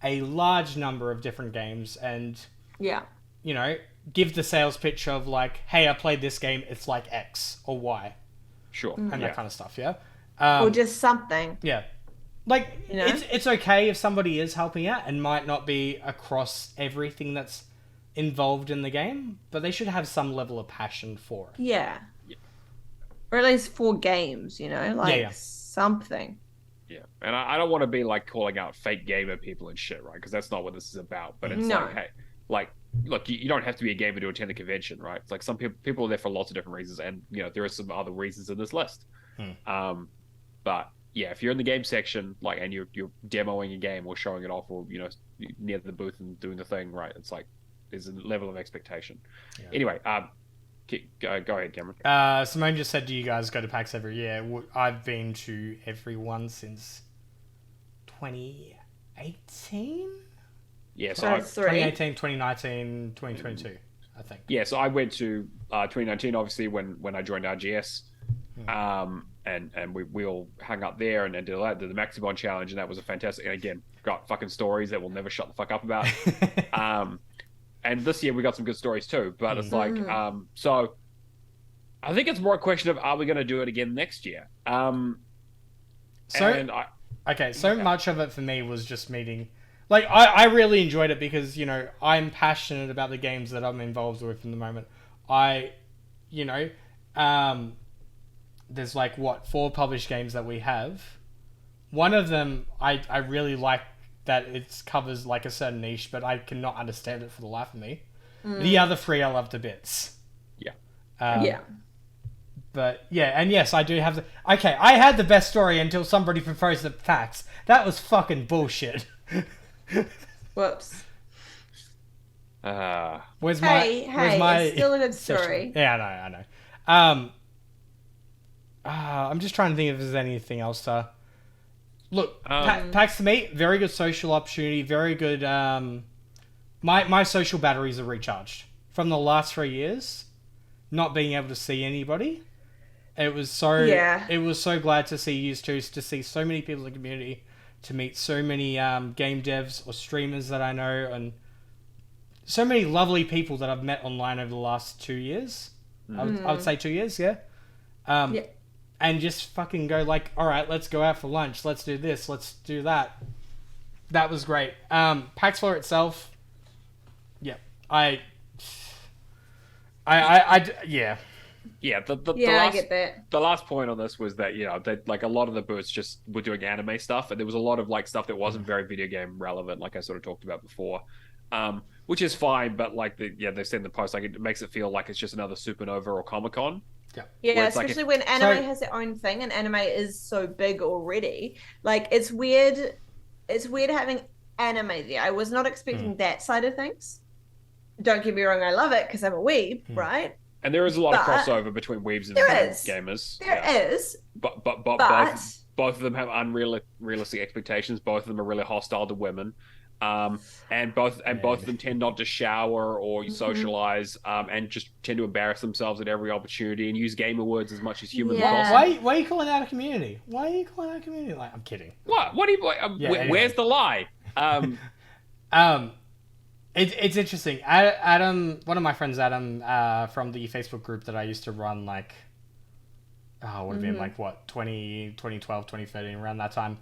a large number of different games and you know, give the sales pitch of like, hey, I played this game, it's like X or Y.
Sure.
And that kind of stuff,
or just something.
Yeah. Like,
you know?
It's okay if somebody is helping out and might not be across everything that's involved in the game, but they should have some level of passion for it.
Yeah. Or at least for games, you know? Like, something.
Yeah. And I don't want to be, like, calling out fake gamer people and shit, right? Because that's not what this is about. But it's like, hey, like, look, you don't have to be a gamer to attend a convention, right? It's like some people are there for lots of different reasons, and, you know, there are some other reasons in this list. But... yeah, if you're in the game section, like, and you're demoing a game or showing it off, or, you know, near the booth and doing the thing, right? It's like there's a level of expectation. Anyway, go ahead, Cameron.
Simone just said, "Do you guys go to PAX every year?" I've been to every one since 2018.
Yeah, so
2018, 2019, 2022. I think.
Yeah, so I went to 2019, obviously, when I joined RGS. And we all hung up there and did the Maximon challenge, and that was a fantastic. And again, got fucking stories that we'll never shut the fuck up about. And this year we got some good stories too. But it's like, so I think it's more a question of, are we going to do it again next year?
Much of it for me was just meeting. Like, I really enjoyed it because, you know, I'm passionate about the games that I'm involved with in the moment. There's like, 4 published games that we have. One of them, I really like that it covers like a certain niche, but I cannot understand it for the life of me. The other 3 I love to bits.
Yeah.
But yeah, and yes, I do have the... Okay, I had the best story until somebody proposed the PAX. That was fucking bullshit.
Whoops.
Where's my...
it's still a good story.
Session? Yeah, I know. I'm just trying to think if there's anything else to... Look, PAX to me, very good social opportunity, very good... My social batteries are recharged. From the last 3 years, not being able to see anybody... It was so glad to see you two, to see so many people in the community, to meet so many game devs or streamers that I know, and so many lovely people that I've met online over the last 2 years. I would say 2 years, yeah. And just fucking go like, all right, let's go out for lunch. Let's do this. Let's do that. That was great. PAX Floor itself, yeah.
Yeah,
I get that.
The last point on this was that, you know, that like a lot of the booths just were doing anime stuff, and there was a lot of like stuff that wasn't very video game relevant, like I sort of talked about before, which is fine. But like they've said in the post, like it makes it feel like it's just another Supernova or Comic-Con.
Yeah, especially when anime has their own thing, and anime is so big already. Like it's weird. It's weird having anime there. I was not expecting that side of things. Don't get me wrong, I love it because I'm a weeb, right?
And there is a lot of crossover between weebs and gamers.
There is.
But both of them have unrealistic expectations. Both of them are really hostile to women. And both of them tend not to shower or socialize, and just tend to embarrass themselves at every opportunity and use gamer words as much as humanly possible.
Why are you calling out a community? Like, I'm kidding.
What? What are you? Where's the lie?
It's interesting. Adam, one of my friends, Adam, from the Facebook group that I used to run, like, would have been like, 2012, 2013, around that time.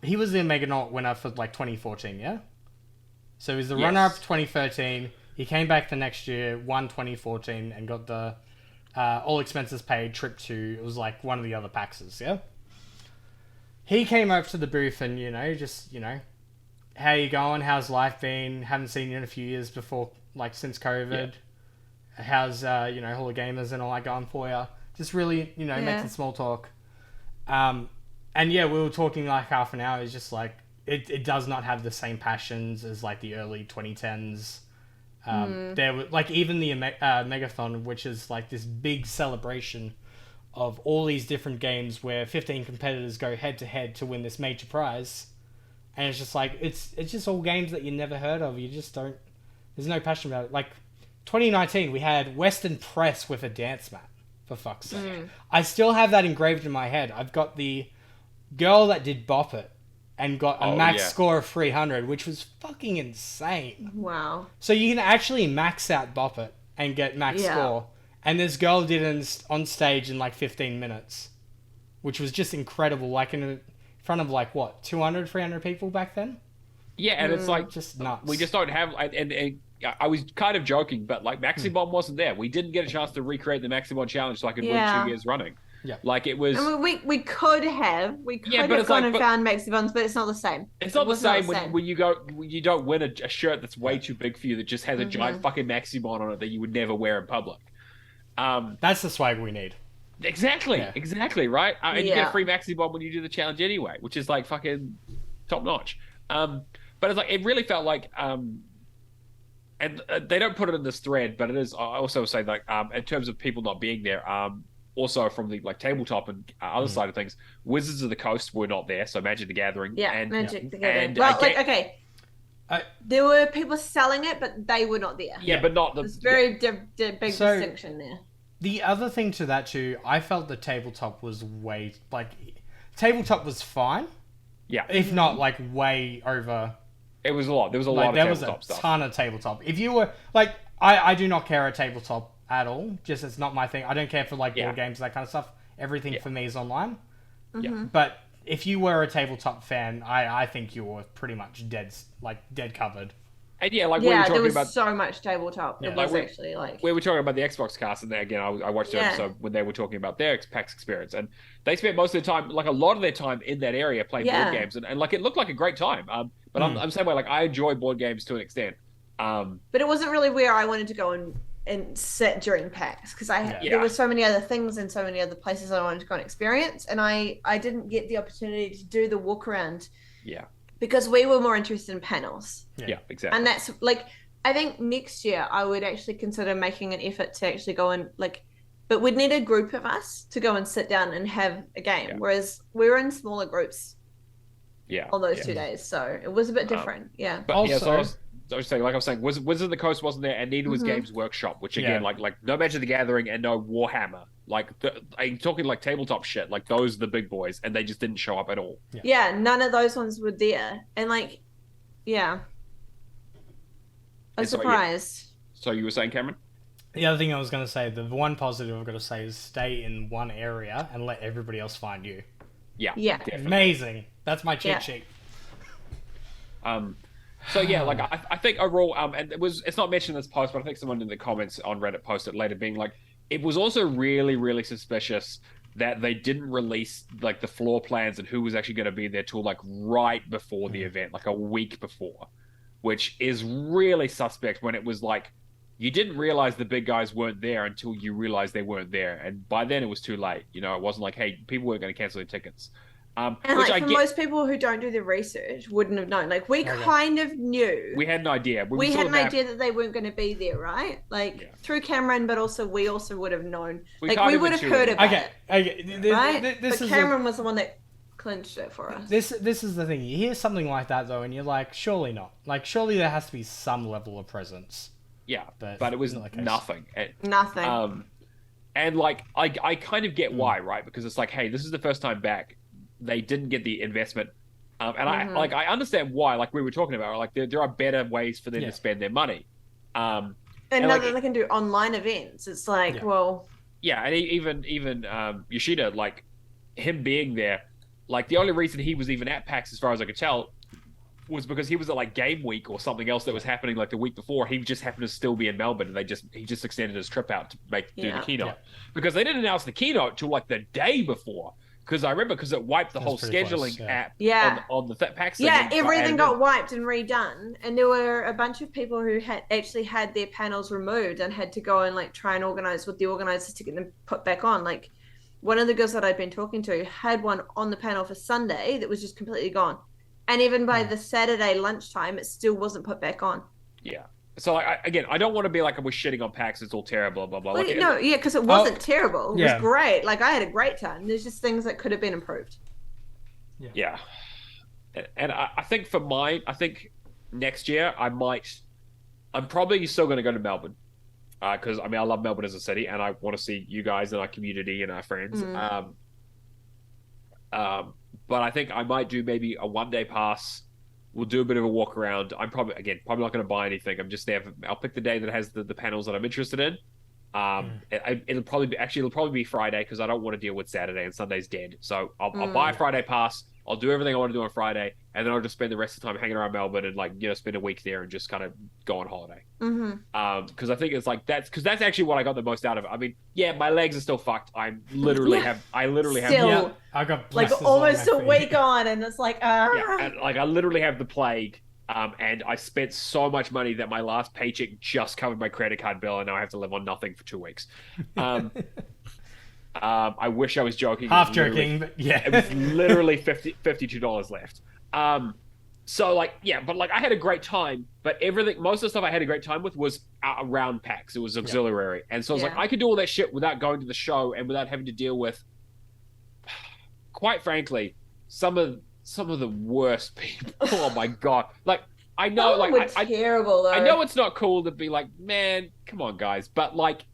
He was the Omeganaut winner for like 2014, yeah? So he was the runner-up 2013. He came back the next year, won 2014, and got the all expenses paid trip to, it was like one of the other PAXs, yeah? He came over to the booth and, how you going? How's life been? Haven't seen you in a few years before, like since COVID. Yeah. How's, Hall of Gamers and all that going for you? Just really, making small talk. And yeah, we were talking like half an hour. It's just like, it does not have the same passions as like the early 2010s. There were like even the Megathon, which is like this big celebration of all these different games where 15 competitors go head to head to win this major prize. And it's just like, it's just all games that you never heard of. You just don't, there's no passion about it. Like 2019, we had Western Press with a dance mat, for fuck's sake. I still have that engraved in my head. I've got the girl that did Bop It and got a max score of 300, which was fucking insane.
Wow. So
you can actually max out Bop It and get max score. And this girl did it on stage in like 15 minutes, which was just incredible. Like in front of like, 200, 300 people back then?
Yeah, and it's like,
just nuts.
We just don't have, and I was kind of joking, but like Maximon wasn't there. We didn't get a chance to recreate the Maximon challenge so I could win 2 years running.
Yeah,
like it was.
I mean, we could have gone and found Maximons, but it's not the same.
It's not the same when you don't win a shirt that's way too big for you that just has a giant fucking Maximon on it that you would never wear in public.
That's the swag we need.
Exactly, right? And you get a free Maximon when you do the challenge anyway, which is like fucking top notch. But it's like it really felt like, and they don't put it in this thread, but it is. I also say like in terms of people not being there. Also from the like tabletop and other side of things, Wizards of the Coast were not there, so Magic the Gathering.
Yeah, Magic the Gathering. Well, There were people selling it, but they were not there.
Yeah, but not the.
There's very big distinction there.
The other thing to that too, I felt the tabletop was tabletop was fine.
Yeah.
If not way over.
It was a lot. There was a lot of tabletop stuff.
There was a ton of tabletop. If you were I do not care at tabletop at all. Just it's not my thing. I don't care for board games, that kind of stuff. Everything for me is online.
Yeah.
But if you were a tabletop fan, I think you were pretty much dead covered.
And we were talking
there was
about
so much tabletop. It was actually
we were talking about the Xbox cast, and then again, I watched the episode when they were talking about their PAX experience, and they spent most of their time, a lot of their time, in that area playing board games, and it looked like a great time. But I'm the same way. I enjoy board games to an extent.
But it wasn't really where I wanted to go and sit during PAX because there were so many other things and so many other places I wanted to go and experience, and I didn't get the opportunity to do the walk around.
Yeah.
Because we were more interested in panels.
Yeah, exactly.
And that's I think next year I would actually consider making an effort to actually go and but we'd need a group of us to go and sit down and have a game. Whereas we were in smaller groups.
Yeah.
On those 2 days, so it was a bit different.
But also, I was saying, Wizards of the Coast wasn't there, and neither was Games Workshop, which again, no Magic the Gathering and no Warhammer. I'm talking tabletop shit. Those are the big boys, and they just didn't show up at all.
Yeah, none of those ones were there, and I'm surprised.
So you were saying, Cameron?
The other thing I was going to say, the one positive I've got to say is stay in one area and let everybody else find you.
Yeah.
Definitely. Amazing. That's my cheat sheet.
So I think overall, and it's not mentioned in this post, but I think someone in the comments on Reddit posted later being it was also really, really suspicious that they didn't release the floor plans and who was actually going to be there till right before the event, a week before, which is really suspect when it was you didn't realize the big guys weren't there until you realized they weren't there, and by then it was too late. It wasn't hey, people weren't going to cancel their tickets.
And most people who don't do the research wouldn't have known. We kind of knew.
We had an idea.
We had an idea that they weren't going to be there, right? Through Cameron, but also we would have known. We would have heard about it. Right? But Cameron was the one that clinched it for us.
This is the thing. You hear something like that, though, and you're surely not. Surely there has to be some level of presence.
Yeah, but it was nothing.
Nothing.
And I kind of get why, right? Because it's hey, this is the first time back. They didn't get the investment, and I understand why. We were talking about, there are better ways for them to spend their money.
And now that they can do online events, it's well.
Yeah, and even Yoshida, him being there, the only reason he was even at PAX, as far as I could tell, was because he was at Game Week or something else that was happening the week before. He just happened to still be in Melbourne, and he just extended his trip out to do the keynote because they didn't announce the keynote till the day before. Because I remember, it wiped the whole scheduling app on the PAX.
Yeah, everything got wiped and redone, and there were a bunch of people who had actually had their panels removed and had to go and try and organize with the organizers to get them put back on. One of the girls that I'd been talking to had one on the panel for Sunday that was just completely gone, and even by the Saturday lunchtime, it still wasn't put back on.
Yeah. So I don't want to be we're shitting on PAX. It's all terrible, blah blah.
Because it wasn't terrible. It was great. I had a great time. There's just things that could have been improved.
Yeah. And I think I think next year I'm probably still going to go to Melbourne, because I love Melbourne as a city, and I want to see you guys and our community and our friends. But I think I might do maybe a 1-day pass. We'll do a bit of a walk around. I'm probably not going to buy anything. I'm just there. I'll pick the day that has the panels that I'm interested in. It'll probably be Friday, because I don't want to deal with Saturday, and Sunday's dead. So I'll buy a Friday pass. I'll do everything I want to do on Friday, and then I'll just spend the rest of the time hanging around Melbourne and spend a week there and just kind of go on holiday. Because I think it's that's actually what I got the most out of it. My legs are still fucked. I literally have.
I got
almost a week on, and it's
and, I literally have the plague. And I spent so much money that my last paycheck just covered my credit card bill, and now I have to live on nothing for 2 weeks. I wish I was joking.
Half joking, but yeah.
It was literally $52 left. But I had a great time, but most of the stuff I had a greate time with was around PAX. It was auxiliary. And so I was I could do all that shit without going to the show and without having to deal with, quite frankly, some of the worst people. Oh my God. I know,
Some
like,
were terrible, though.
I know it's not cool to be like, man, come on, guys, but like,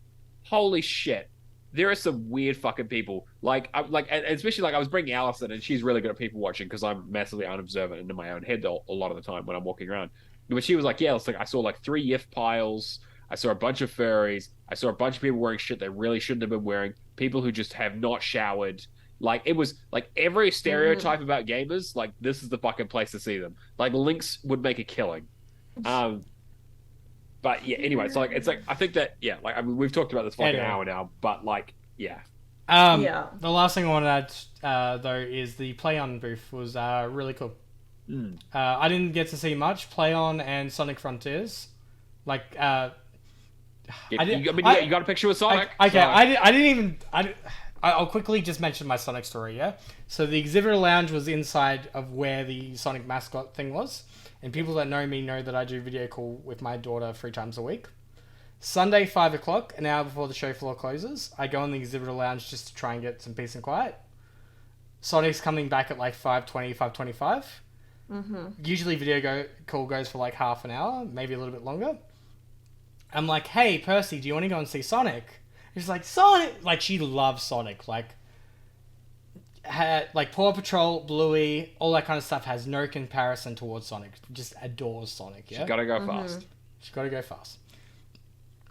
holy shit, there are some weird fucking people. Like, and especially like I was bringing Allison, and she's really good at people watching because I'm massively unobservant into my own head a lot of the time when I'm walking around. But she was like, yeah, it's like I saw like 3 YIF piles. I saw a bunch of furries. I saw a bunch of people wearing shit they really shouldn't have been wearing. People who just have not showered. Like, it was like every stereotype about gamers. Like, this is the fucking place to see them. Like, Lynx would make a killing. But yeah, anyway, it's like I think that like I mean we've talked about this for like an hour now, but like yeah.
The last thing I wanted to add though is the Play On booth was really cool. I didn't get to see much Play On and Sonic Frontiers, like
you got a picture with Sonic.
I didn't even. I'll quickly just mention my Sonic story. Yeah, so the exhibitor lounge was inside of where the Sonic mascot thing was. And people that know me know that I do video call with my daughter 3 times a week. Sunday, 5 o'clock, an hour before the show floor closes, I go in the exhibitor lounge just to try and get some peace and quiet. Sonic's coming back at like 5:20, 5:25. Usually video call goes for like half an hour, maybe a little bit longer. I'm like, hey, Percy, do you want to go and see Sonic? She's like, Sonic! Like, she loves Sonic. Like Paw Patrol, Bluey, all that kind of stuff has no comparison towards Sonic. Just adores Sonic. Yeah,
she gotta go fast.
She gotta go fast.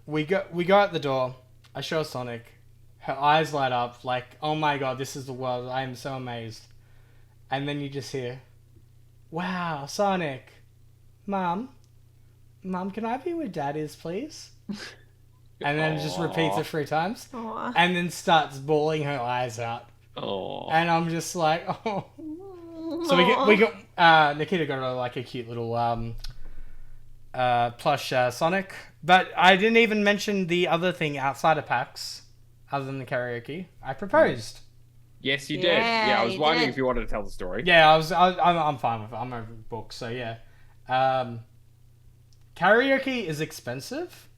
We go at the door. I show Sonic. Her eyes light up. Like, oh my god, this is the world. I am so amazed. And then you just hear, "Wow, Sonic, Mom, can I be where Dad is, please?" And then it just repeats it 3 times, and then starts bawling her eyes out.
Oh.
And I'm just like, oh. So we got Nikita got like a cute little plush Sonic, but I didn't even mention the other thing outside of PAX, other than the karaoke. I proposed.
Yes, you did. Yeah, I was wondering if you wanted to tell the story.
Yeah, I'm fine with it. I'm over book, so yeah. Karaoke is expensive.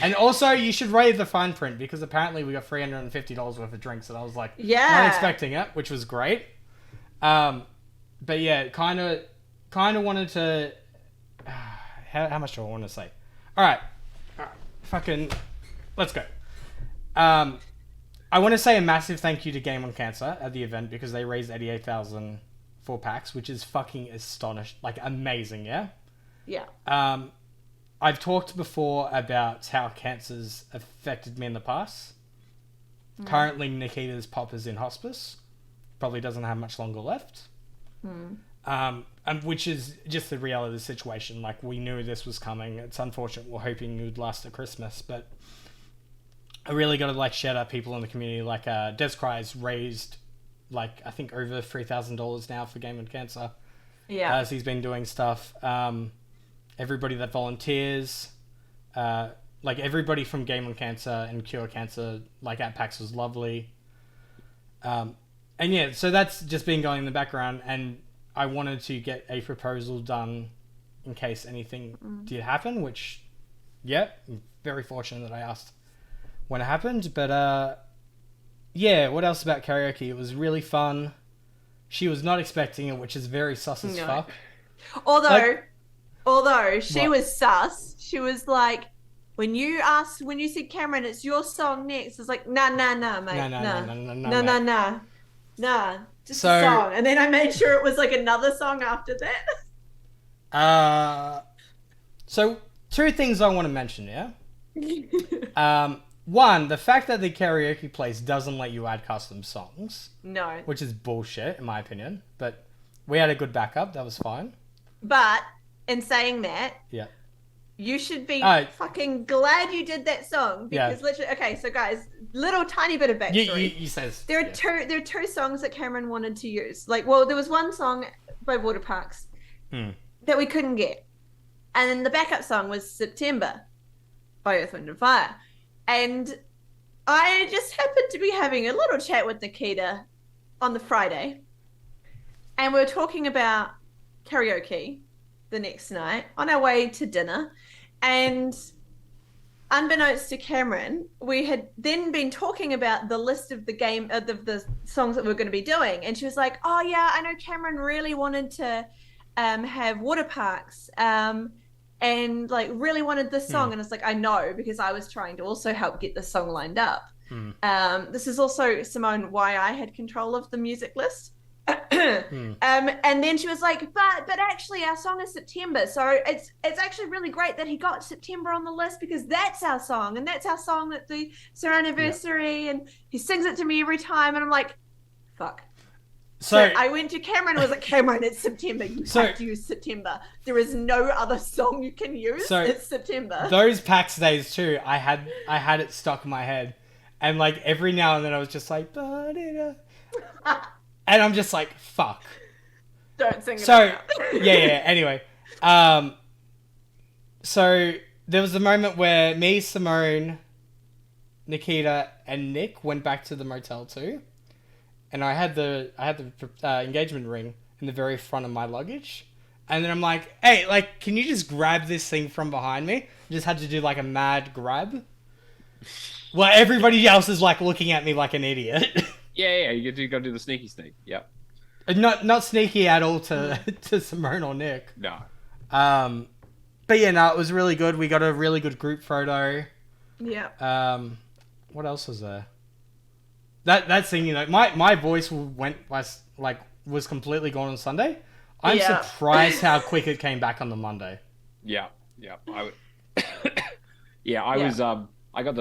And also, you should read the fine print, because apparently we got $350 worth of drinks, and I was like, not expecting it, which was great. But yeah, kind of wanted to... How much do I want to say? All right. Fucking... Let's go. I want to say a massive thank you to Game on Cancer at the event, because they raised $88,000 for PAX, which is fucking amazing, yeah?
Yeah.
I've talked before about how cancer's affected me in the past. Currently, Nikita's pop is in hospice. Probably doesn't have much longer left. Which is just the reality of the situation. Like, we knew this was coming. It's unfortunate. We're hoping it would last to Christmas. But I really got to, shout out people in the community. Like, Descry's raised, I think over $3,000 now for Game on Cancer.
Yeah.
As he's been doing stuff. Everybody that volunteers, everybody from Game on Cancer and Cure Cancer, at PAX was lovely. And yeah, so that's just been going in the background, and I wanted to get a proposal done in case anything did happen, which, yeah, I'm very fortunate that I asked when it happened. But yeah, what else about karaoke? It was really fun. She was not expecting it, which is very sus as fuck.
Although she was sus, she was like, when you said, Cameron, it's your song next, it's like, nah, mate, nah, just a song. And then I made sure it was another song after
that. So 2 things I want to mention, yeah? One, the fact that the karaoke place doesn't let you add custom songs.
No.
Which is bullshit, in my opinion. But we had a good backup, that was fine.
But... in saying that,
yeah,
you should be fucking glad you did that song, because literally, okay, so guys, little tiny bit of backstory.
You says
there are 2 songs that Cameron wanted to use. There was one song by Water Parks that we couldn't get, and then the backup song was September by Earth, Wind and Fire, and I just happened to be having a little chat with Nikita on the Friday, and we were talking about karaoke the next night on our way to dinner, and unbeknownst to Cameron, we had then been talking about the list of the songs that we we're going to be doing, and she was like, oh yeah, I know Cameron really wanted to have water parks, and like really wanted this song. And it's like, I know, because I was trying to also help get this song lined up. This is also, Simone, why I had control of the music list. And then she was like, but actually our song is September, so it's actually really great that he got September on the list, because that's our song, and that's our song that it's our anniversary, and he sings it to me every time. And I'm like, fuck. So I went to Cameron and was like, Cameron, it's September. You have to use September. There is no other song you can use. So it's September.
Those PAX days too, I had it stuck in my head. And like every now and then I was just like, and I'm just like, fuck.
Don't sing it.
So, yeah. Anyway, so there was a moment where me, Simone, Nikita, and Nick went back to the motel too. And I had the engagement ring in the very front of my luggage. And then I'm like, hey, like, can you just grab this thing from behind me? I just had to do like a mad grab. Well, everybody else is like looking at me like an idiot.
Yeah, you got to do the sneaky sneak. Yep.
Not sneaky at all to Simone or Nick.
No.
But yeah, no, it was really good. We got a really good group photo.
Yeah.
What else was there? That thing, you know, my voice was completely gone on Sunday. I'm surprised how quick it came back on the Monday.
Yeah. I was I got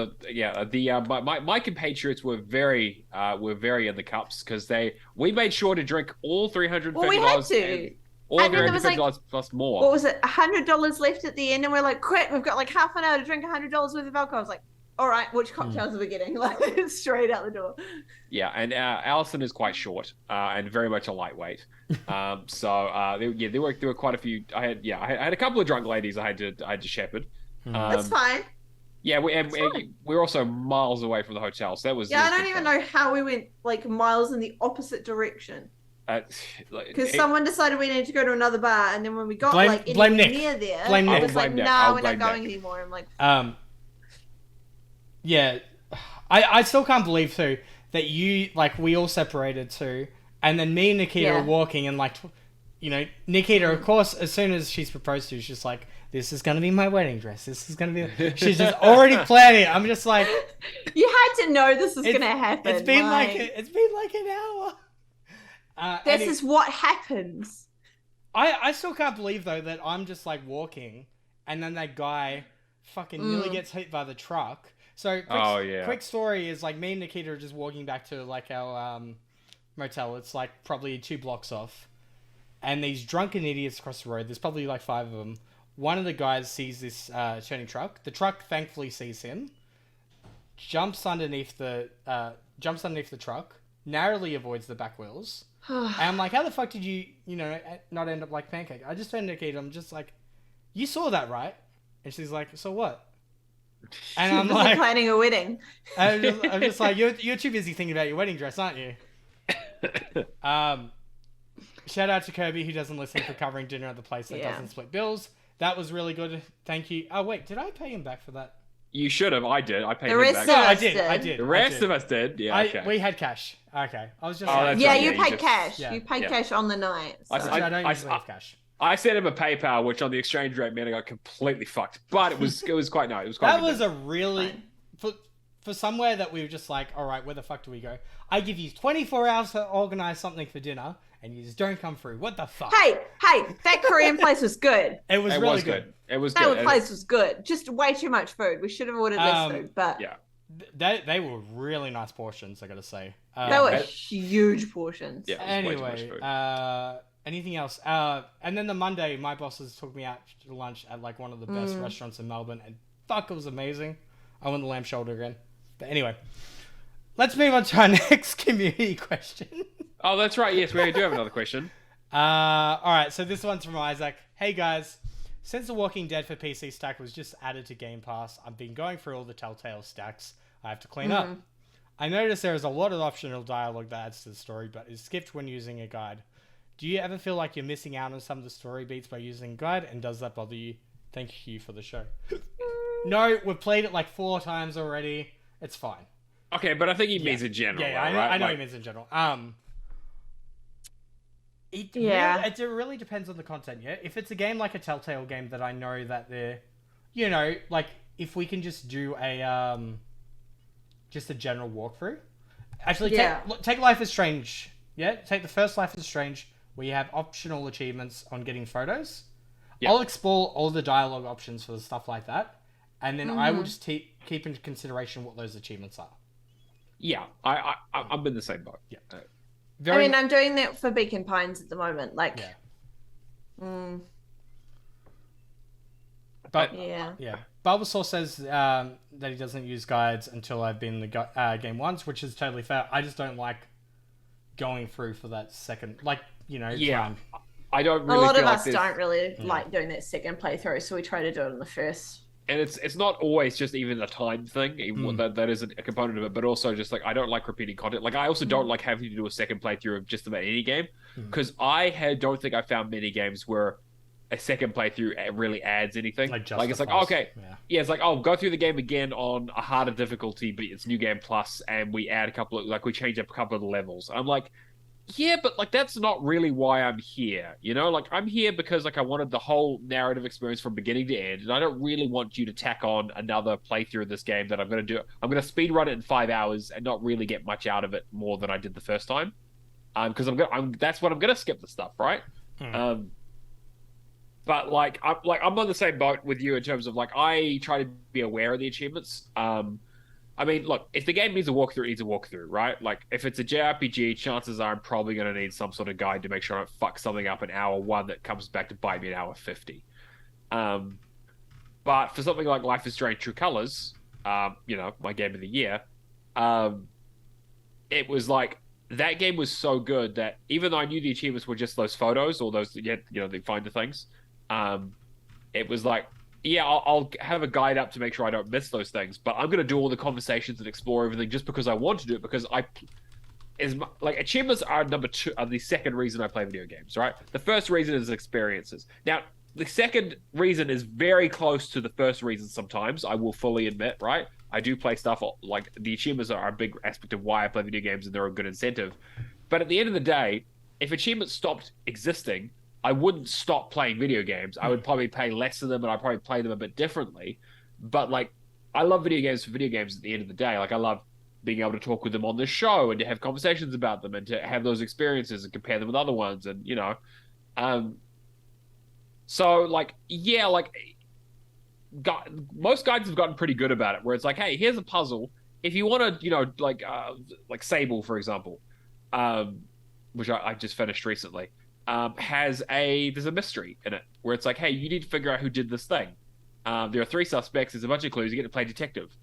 my compatriots were very in the cups, because we made sure to drink all $350.
Well, we had to.
All $350 plus more.
What was it? $100 left at the end, and we're like, quick, we've got like half an hour to drink $100 worth of alcohol. I was like, all right, which cocktails are we getting? Like, straight out the door.
Yeah, and Alison is quite short and very much a lightweight. There were quite a few. I had a couple of drunk ladies I had to shepherd.
That's fine.
Yeah, we're also miles away from the hotel, so that was.
Yeah, I don't even know how we went like miles in the opposite direction. Because someone decided we needed to go to another bar, and then when we got near there, I was like, "No, we're not going anymore." I'm like,
yeah, I still can't believe too that we all separated too, and then me and Nikita were walking, and Nikita, of course, as soon as she's proposed to, she's like, this is going to be my wedding dress. This is going to be... She's just already planning it. I'm just like...
You had to know this was going to happen.
It's been like an hour.
This is what happens.
I still can't believe, though, that I'm just, like, walking, and then that guy fucking nearly gets hit by the truck. So, quick story is, like, me and Nikita are just walking back to, like, our motel. It's, like, probably 2 blocks off. And these drunken idiots across the road, there's probably, like, 5 of them. One of the guys sees this turning truck. The truck thankfully sees him. Jumps underneath the truck. Narrowly avoids the back wheels. And I'm like, how the fuck did you not end up like Pancake? I just turned to Nikita. I'm just like, you saw that, right? And she's like, so what? And I'm like,
planning a wedding.
I'm just like, you're too busy thinking about your wedding dress, aren't you? Shout out to Kirby, who doesn't listen, for covering dinner at the place that doesn't split bills. That was really good. Thank you. Oh, wait. Did I pay him back for that?
You should have. I did. I paid
him
back.
No,
I did.
The rest of us did. Yeah, okay.
We had cash. Okay. I was just
you paid cash. Yeah. You paid cash on the night. So.
I don't usually have cash.
I sent him a PayPal, which on the exchange rate meant I got completely fucked. But it was quite nice. It was quite
That was a really... For somewhere that we were just like, all right, where the fuck do we go? I give you 24 hours to organize something for dinner, and you just don't come through. What the fuck?
Hey, that Korean place was good.
It was really good.
It was good.
That place was good. Just way too much food. We should have ordered less food, but...
Yeah.
They were really nice portions, I gotta say.
They were huge portions.
Yeah,
anyway, anything else? And then the Monday, my bosses took me out to lunch at like one of the best restaurants in Melbourne, and fuck, it was amazing. I want the lamb shoulder again. But anyway, let's move on to our next community question.
Oh, that's right. Yes, we do have another question.
All right, so this one's from Isaac. Hey guys, since The Walking Dead for PC stack was just added to Game Pass, I've been going through all the Telltale stacks I have to clean up. I noticed there is a lot of optional dialogue that adds to the story, but is skipped when using a guide. Do you ever feel like you're missing out on some of the story beats by using a guide, and does that bother you? Thank you for the show. No, we've played it like 4 times already. It's fine.
Okay, but I think he means in general.
Yeah,
right?
I know he means in general. It really depends on the content, yeah? If it's a game like a Telltale game that I know that they're, like, if we can just do just a general walkthrough. Actually, take Life is Strange, yeah? Take the first Life is Strange, where you have optional achievements on getting photos. Yep. I'll explore all the dialogue options for the stuff like that, and then I will just keep into consideration what those achievements are.
Yeah, I'm in the same boat.
Yeah.
I'm doing that for Beacon Pines at the moment. Like,
Bulbasaur says that he doesn't use guides until I've been in the game once, which is totally fair. I just don't like going through for that second, time.
I don't really.
A lot of us don't really like doing that second playthrough, so we try to do it in the first.
And it's not always just even a time thing. That is a component of it, but also just like I don't like repeating content. Like I also don't like having to do a second playthrough of just about any game because don't think I found many games where a second playthrough really adds anything. Like it's like it's like go through the game again on a harder difficulty, but it's New Game Plus, and we add a couple of we change up a couple of the levels. I'm like. Yeah, but like that's not really why I'm here. Like I'm here because like I wanted the whole narrative experience from beginning to end, and I don't really want you to tack on another playthrough of this game that I'm going to do. I'm going to speed run it in 5 hours and not really get much out of it more than I did the first time. Because that's what I'm going to skip the stuff, right? But like I'm on the same boat with you in terms of like I try to be aware of the achievements. I mean, look, if the game needs a walkthrough, it needs a walkthrough, right? Like, if it's a JRPG, chances are I'm probably going to need some sort of guide to make sure I don't fuck something up in hour 1 that comes back to bite me in hour 50. But for something like Life is Strange True Colors, my game of the year, it was like, that game was so good that even though I knew the achievements were just those photos or those, they find the things, it was like, I'll have a guide up to make sure I don't miss those things, but I'm going to do all the conversations and explore everything just because I want to do it, because achievements are the second reason I play video games, right? The first reason is experiences. Now, the second reason is very close to the first reason sometimes, I will fully admit, right? I do play stuff, like the achievements are a big aspect of why I play video games and they're a good incentive. But at the end of the day, if achievements stopped existing, I wouldn't stop playing video games. I would probably pay less of them, and I'd probably play them a bit differently. But like, I love video games for video games at the end of the day. Like, I love being able to talk with them on the show and to have conversations about them and to have those experiences and compare them with other ones. And, so like, most guides have gotten pretty good about it, where it's like, hey, here's a puzzle. If you want to, like Sable, for example, which I just finished recently. There's a mystery in it where it's like, hey, you need to figure out who did this thing. There are 3 suspects. There's a bunch of clues. You get to play detective.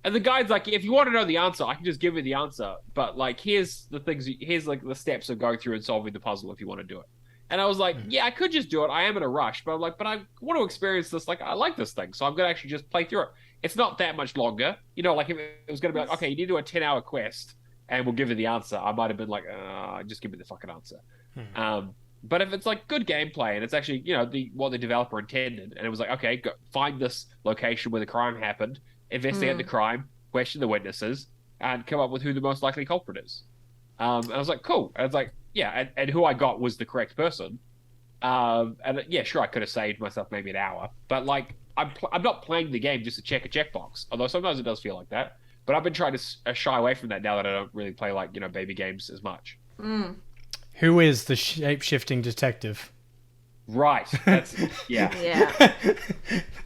And the guide's like, if you want to know the answer, I can just give you the answer. But like, here's like the steps of going through and solving the puzzle if you want to do it. And I was like, yeah, I could just do it. I am in a rush, but I'm like, but I want to experience this. Like, I like this thing, so I'm gonna actually just play through it. It's not that much longer, like if it was gonna be like, okay, you need to do a 10-hour quest, and we'll give you the answer. I might have been like, just give me the fucking answer. But if it's like good gameplay and it's actually, what the developer intended, and it was like, okay, go find this location where the crime happened, investigate the crime, question the witnesses, and come up with who the most likely culprit is. And I was like, cool. And it's like, yeah, and who I got was the correct person. And yeah, sure, I could have saved myself maybe an hour, but like, I'm not playing the game just to check a checkbox, although sometimes it does feel like that. But I've been trying to shy away from that now that I don't really play like, baby games as much.
Who is the shape-shifting detective?
Right. That's, yeah.
Yeah.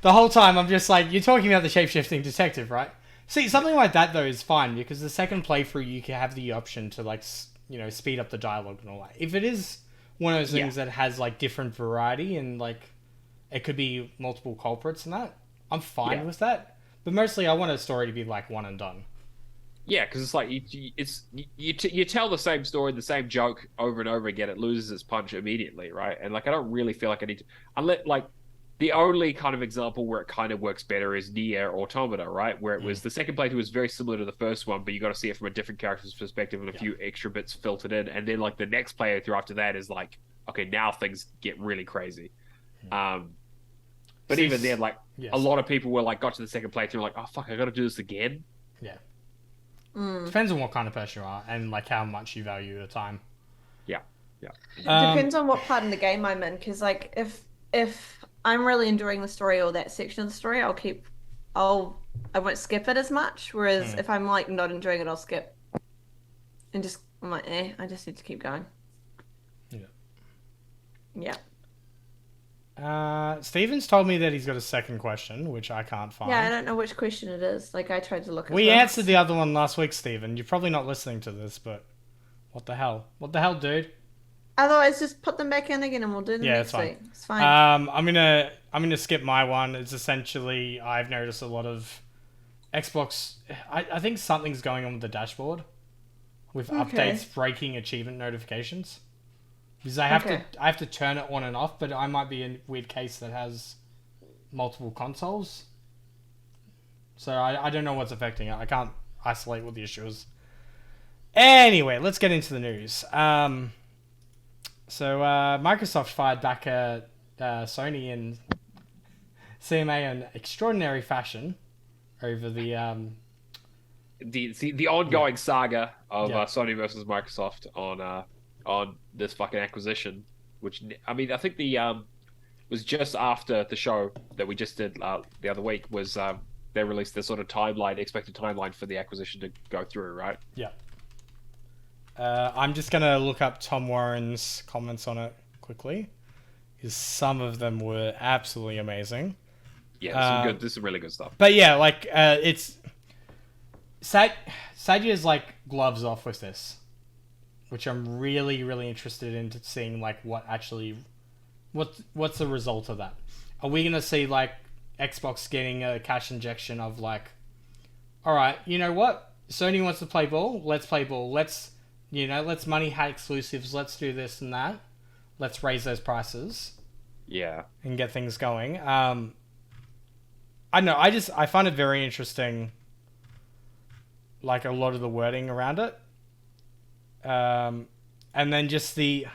The whole time I'm just like, you're talking about the shape-shifting detective, right? See, something like that, though, is fine, because the second playthrough, you can have the option to, like, speed up the dialogue and all that. If it is one of those things that has, like, different variety and, like, it could be multiple culprits and that, I'm fine with that. But mostly I want a story to be, like, one and done.
Yeah, because it's like you tell the same story, the same joke over and over again. It loses its punch immediately, right? And like I don't really feel like I need to. Unless like the only kind of example where it kind of works better is Nier Automata, right? Where it was the second playthrough was very similar to the first one, but you got to see it from a different character's perspective and a few extra bits filtered in. And then like the next playthrough after that is like, okay, now things get really crazy. But even then, like a lot of people were like got to the second playthrough like, oh fuck, I got to do this again.
Yeah. Depends on what kind of person you are and like how much you value your time.
Yeah. Yeah.
It depends on what part in the game I'm in, because like if I'm really enjoying the story or that section of the story, I won't skip it as much. Whereas if I'm like not enjoying it, I'll skip and just I'm like, I just need to keep going. Yeah.
Steven's told me that he's got a second question, which I can't find.
Yeah, I don't know which question it is. Like I tried to look.
We answered the other one last week, Steven. You're probably not listening to this, but what the hell? What the hell, dude?
Otherwise, just put them back in again, and we'll do them next week. It's fine.
I'm gonna skip my one. It's essentially I've noticed a lot of Xbox. I think something's going on with the dashboard, with updates breaking achievement notifications. Because I have to turn it on and off, but I might be in a weird case that has multiple consoles. So I don't know what's affecting it. I can't isolate what the issue is. Anyway, let's get into the news. So Microsoft fired back at Sony and CMA in extraordinary fashion over the
ongoing saga of Sony versus Microsoft on this fucking acquisition, which I mean I think was just after the show that we just did the other week was they released the sort of expected timeline for the acquisition to go through, right?
Yeah. I'm just going to look up Tom Warren's comments on it quickly, because some of them were absolutely amazing.
Yeah, this is really good stuff.
But yeah, like, it's... Sadia's, like, gloves off with this, which I'm really, really interested in seeing, like, what's the result of that? Are we going to see, like, Xbox getting a cash injection of, like, all right, you know what? Sony wants to play ball. Let's play ball. Let's money hat exclusives. Let's do this and that. Let's raise those prices.
Yeah. And
get things going. I don't know. I find it very interesting, like, a lot of the wording around it. And then just the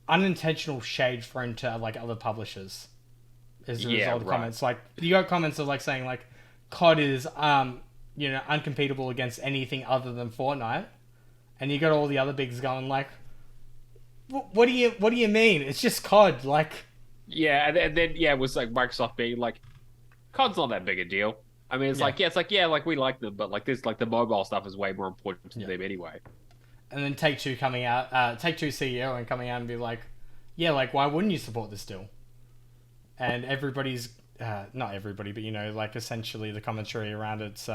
unintentional shade thrown to, like, other publishers as a result of comments. Like, you got comments of, like, saying, like, COD is, uncompetitive against anything other than Fortnite. And you got all the other bigs going like, what do you mean? It's just COD, like.
Yeah, and then it was like Microsoft being like, COD's not that big a deal. I mean, it's like we like them, but like this, like the mobile stuff is way more important to them anyway.
And then Take-Two coming out, Take-Two CEO and coming out and be like, yeah, like why wouldn't you support this deal? And everybody's, not everybody, but like essentially the commentary around it's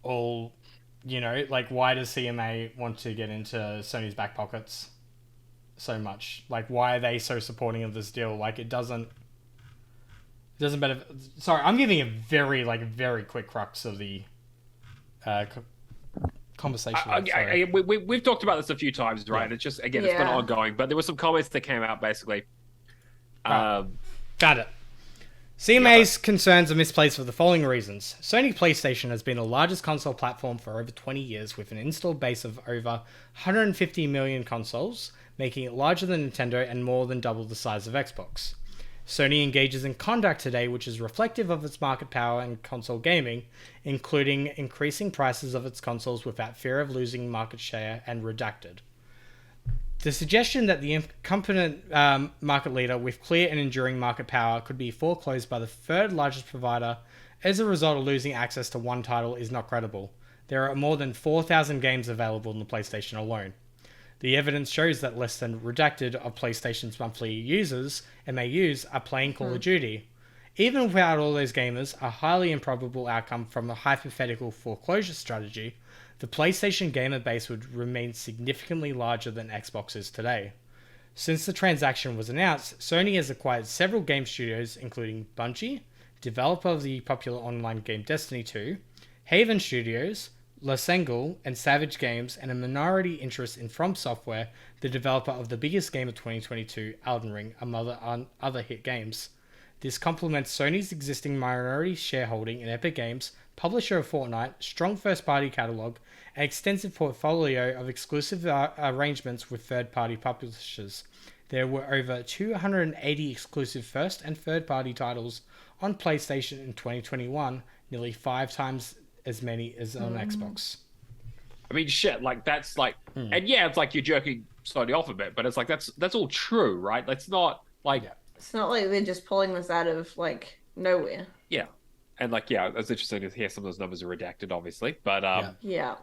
all. Like, why does CMA want to get into Sony's back pockets so much? Like, why are they so supporting of this deal? Like, it doesn't benefit... Sorry, I'm giving a very, like, very quick crux of the conversation.
We've talked about this a few times, right? Yeah. It's just, again, it's been ongoing. But there were some comments that came out, basically.
Found it. CMA's concerns are misplaced for the following reasons. Sony PlayStation has been the largest console platform for over 20 years with an installed base of over 150 million consoles, making it larger than Nintendo and more than double the size of Xbox. Sony engages in conduct today which is reflective of its market power in console gaming, including increasing prices of its consoles without fear of losing market share and redacted. The suggestion that the incompetent market leader with clear and enduring market power could be foreclosed by the third largest provider as a result of losing access to one title is not credible. There are more than 4,000 games available on the PlayStation alone. The evidence shows that less than redacted of PlayStation's monthly users, MAUs, are playing Call of Duty. Even without all those gamers, a highly improbable outcome from a hypothetical foreclosure strategy, the PlayStation gamer base would remain significantly larger than Xbox is today. Since the transaction was announced, Sony has acquired several game studios including Bungie, developer of the popular online game Destiny 2, Haven Studios, Losengal, and Savage Games, and a minority interest in From Software, the developer of the biggest game of 2022, Elden Ring, among other hit games. This complements Sony's existing minority shareholding in Epic Games, publisher of Fortnite, strong first-party catalog, and extensive portfolio of exclusive arrangements with third-party publishers. There were over 280 exclusive first- and third-party titles on PlayStation in 2021, nearly 5 times as many as on Xbox.
I mean, shit, like that's like, and yeah, it's like you're jerking Sony off a bit, but it's like that's all true, right? It's not like
it's not like they're just pulling this out of like nowhere.
Yeah, and like it's interesting to hear some of those numbers are redacted, obviously, but
yeah.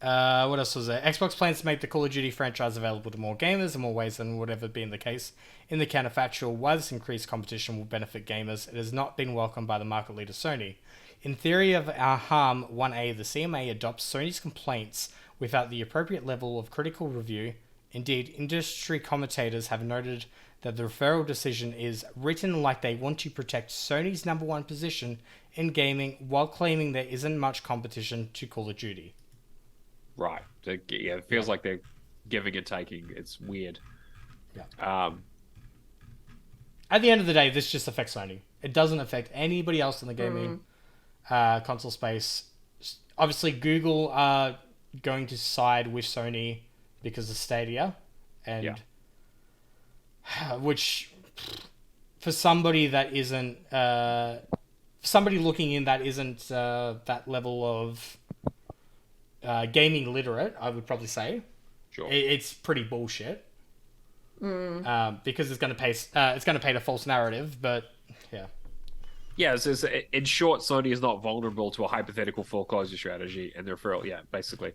What else was there? Xbox plans to make the Call of Duty franchise available to more gamers in more ways than would ever been the case. In the counterfactual, why this increased competition will benefit gamers, it has not been welcomed by the market leader Sony. In theory of our harm 1A, the CMA adopts Sony's complaints without the appropriate level of critical review. Indeed, industry commentators have noted that the referral decision is written like they want to protect Sony's number one position in gaming while claiming there isn't much competition to Call of Duty.
Right. Yeah, it feels like they're giving and taking. It's weird.
Yeah. At the end of the day, this just affects Sony. It doesn't affect anybody else in the gaming console space. Obviously, Google are going to side with Sony because of Stadia, and which for somebody that isn't somebody looking in that isn't that level of gaming literate, I would probably say,
sure,
it's pretty bullshit. Because it's going to paint a false narrative, but yeah.
Yeah, so in short, Sony is not vulnerable to a hypothetical foreclosure strategy, and therefore, basically,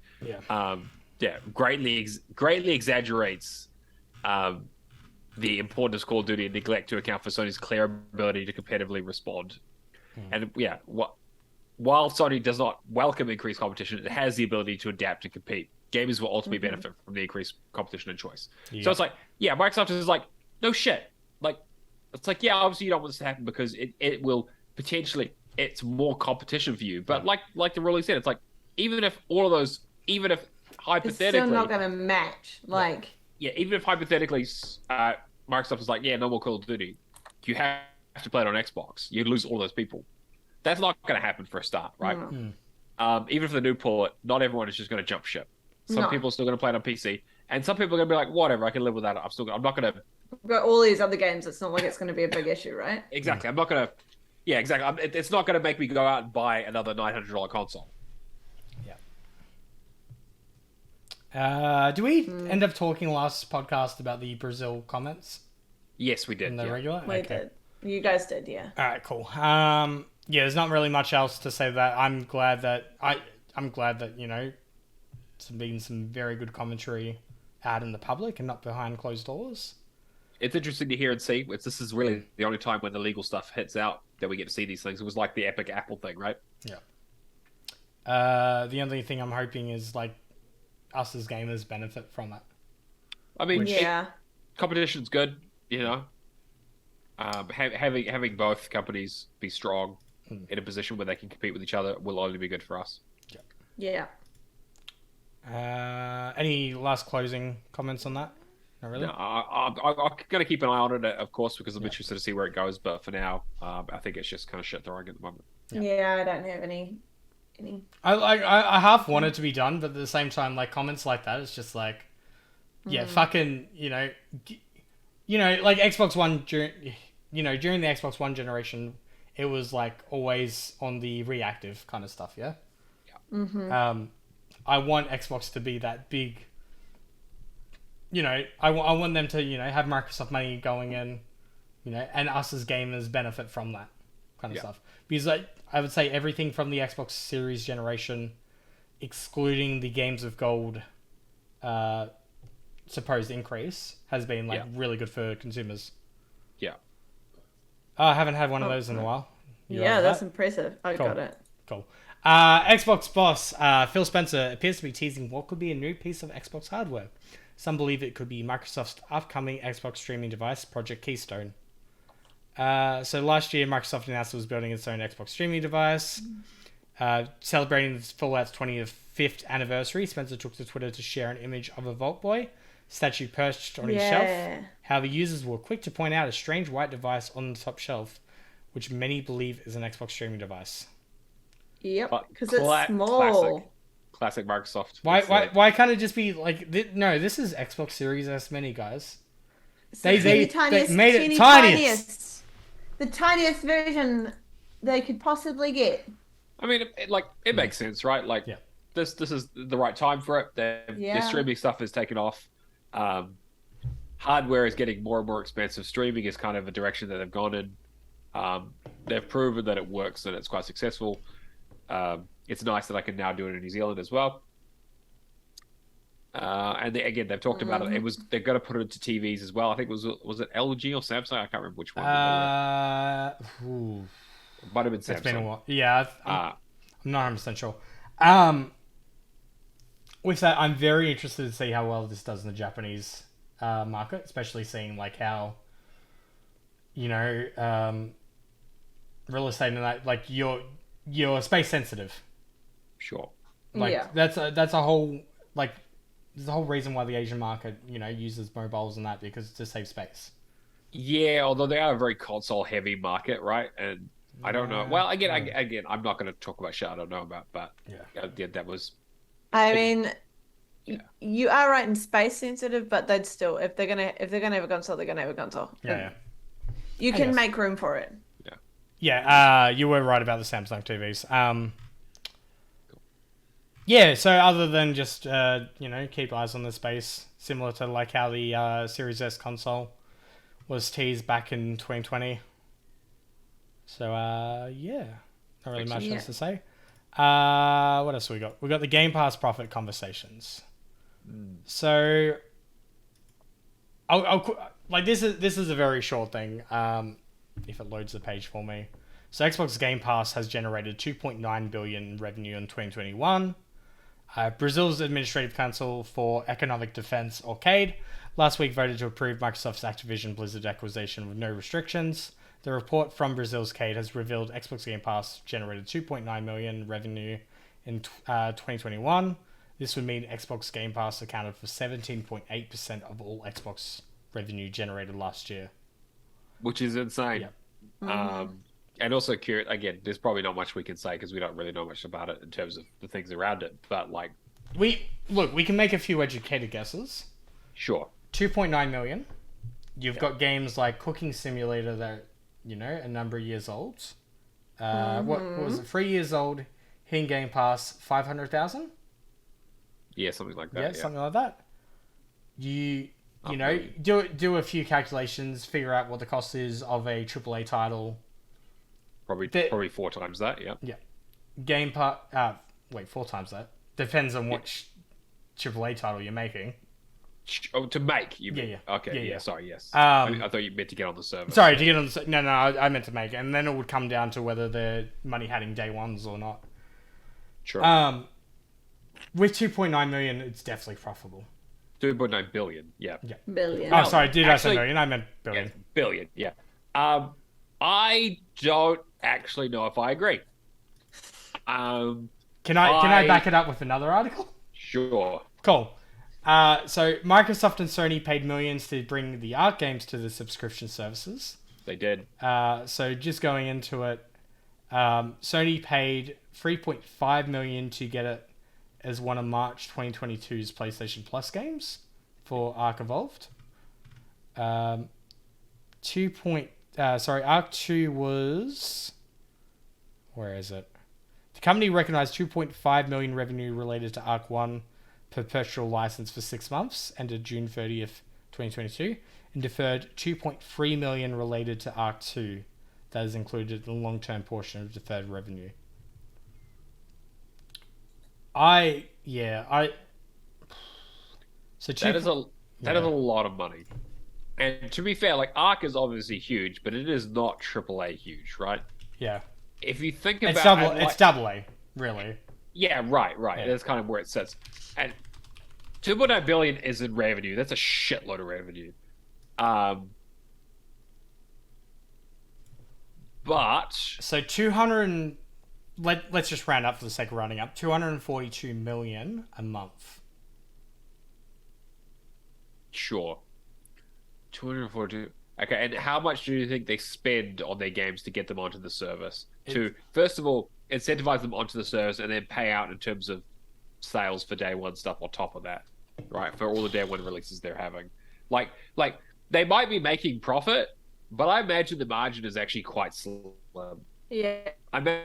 greatly exaggerates the importance of Call of Duty and neglect to account for Sony's clear ability to competitively respond. And while Sony does not welcome increased competition, it has the ability to adapt and compete. Gamers will ultimately benefit from the increased competition and choice. Yeah. So it's like, Microsoft is like, no shit. Like, it's like, obviously you don't want this to happen because it will potentially, it's more competition for you. But like the Rolling said, it's like, even if hypothetically,
it's still not going to match. Like,
even if hypothetically, Microsoft is like, no more Call of Duty, you have to play it on Xbox. You lose all those people. That's not going to happen for a start, right? Even for the new port, not everyone is just going to jump ship. Some people are still going to play it on PC, and some people are going to be like, whatever, I can live with that. I'm not going to.
We've got all these other games. It's not like it's going to be a big issue, right?
Exactly. I'm not going to. Yeah, exactly. It's not going to make me go out and buy another $900 console.
Yeah. Do we end up talking last podcast about the Brazil comments?
Yes, we did.
In the regular?
We did. You guys did, yeah.
All right, cool. There's not really much else to say. That I'm glad that it's been some very good commentary out in the public and not behind closed doors.
It's interesting to hear and see. This is really the only time when the legal stuff hits out that we get to see these things. It was like the Epic Apple thing, right?
Yeah. The only thing I'm hoping is like us as gamers benefit from it.
I mean, competition's good, Having both companies be strong in a position where they can compete with each other will only be good for us.
Yeah.
Any last closing comments on that? Not really.
No, I'm going to keep an eye on it, of course, because I'm interested to see where it goes. But for now, I think it's just kind of shit throwing at the moment.
Yeah, I don't have any.
I half want it to be done, but at the same time, like comments like that, it's just like, fucking, like Xbox One during the Xbox One generation, it was like always on the reactive kind of stuff. Yeah. I want Xbox to be that big. I want them to have Microsoft money going in, and us as gamers benefit from that kind of stuff. Because I would say everything from the Xbox Series generation, excluding the Games of Gold supposed increase, has been really good for consumers. Yeah. I haven't had one of those in a while.
That's impressive. I got it.
Cool. Xbox boss Phil Spencer appears to be teasing what could be a new piece of Xbox hardware. Some believe it could be Microsoft's upcoming Xbox streaming device, Project Keystone. So last year, Microsoft announced it was building its own Xbox streaming device. Celebrating Fallout's 25th anniversary, Spencer took to Twitter to share an image of a Vault Boy statue perched on his shelf. However, users were quick to point out a strange white device on the top shelf, which many believe is an Xbox streaming device.
Yep, because it's small.
Classic Microsoft.
Why can't it just be like... No, this is Xbox Series S Mini, guys. They made it tiniest.
The tiniest version they could possibly get.
I mean, it makes sense, right? Like, this is the right time for it. Their streaming stuff is taken off. Hardware is getting more and more expensive. Streaming is kind of a direction that they've gone in. They've proven that it works and it's quite successful. It's nice that I can now do it in New Zealand as well. And again, they've talked about it. They're going to put it into TVs as well. I think was it LG or Samsung? I can't remember which one. It might have been Samsung.
It's been a while. Yeah, I'm not 100% sure. With that, I'm very interested to see how well this does in the Japanese market, especially seeing like how, real estate and that, like you're space sensitive.
Sure.
Like that's a whole like. There's the whole reason why the Asian market, uses mobiles and that, because to save space. Yeah,
although they are a very console-heavy market, right? And I don't know. Well, again, I'm not going to talk about shit I don't know about, but that was.
I mean, you are right in space sensitive, but they'd still, if they're gonna have a console, they're gonna have a console.
Yeah.
You can make room for it.
Yeah.
Yeah. You were right about the Samsung TVs. Yeah, so other than just, keep eyes on the space, similar to like how the Series S console was teased back in 2020. So, not really much else to say. What else we got? We got the Game Pass profit conversations. So, I'll this is a very short thing, if it loads the page for me. So, Xbox Game Pass has generated $2.9 billion revenue in 2021. Brazil's Administrative Council for Economic Defense, or CADE, last week voted to approve Microsoft's Activision Blizzard acquisition with no restrictions. The report from Brazil's CADE has revealed Xbox Game Pass generated $2.9 million revenue in 2021. This would mean Xbox Game Pass accounted for 17.8% of all Xbox revenue generated last year.
Which is insane.
Yeah.
And also, again, there's probably not much we can say because we don't really know much about it in terms of the things around it. But like,
we can make a few educated guesses.
Sure.
2.9 million. You've got games like Cooking Simulator that a number of years old. What was it? 3 years old. Hitting Game Pass 500,000.
Yeah, something like that.
Yeah, something like that. You do a few calculations, figure out what the cost is of a AAA title.
Probably 4 times that, yeah.
Yeah. Game Pass... 4 times that. Depends on which AAA title you're making.
Oh, to make, you mean?
Yeah.
Okay, yeah, sorry, yes.
I
thought you meant to get on the server.
Sorry, to get on the... No, I meant to make it. And then it would come down to whether the money had in day ones or not.
Sure.
With 2.9 million, it's definitely profitable.
2.9 billion, yeah.
Billion.
Oh, sorry, I say million? I meant billion.
Yeah, billion, yeah. I don't actually know if I agree.
Can I back it up with another article?
Sure.
Cool. So Microsoft and Sony paid millions to bring the Arc games to the subscription services.
They did.
So just going into it, Sony paid $3.5 million to get it as one of March 2022's PlayStation Plus games for Arc Evolved. Arc 2 was... Where is it? The company recognized $2.5 million revenue related to Arc 1 perpetual license for 6 months, ended June 30th, 2022, and deferred $2.3 million related to Arc 2. That is included in the long-term portion of deferred revenue. So
that is a lot of money. And to be fair, like Arc is obviously huge, but it is not AAA huge, right?
Yeah.
If you think about
it's double A, really.
Yeah, right. Yeah. That's kind of where it sits. And 2.9 billion is in revenue. That's a shitload of revenue. But
so let's just round up for the sake of rounding up. 242 million a month.
Sure. 242. Okay, and how much do you think they spend on their games to get them onto the service? To, first of all, incentivize them onto the service and then pay out in terms of sales for day one stuff on top of that, right? For all the day one releases they're having. Like they might be making profit, but I imagine the margin is actually quite slim.
Yeah.
I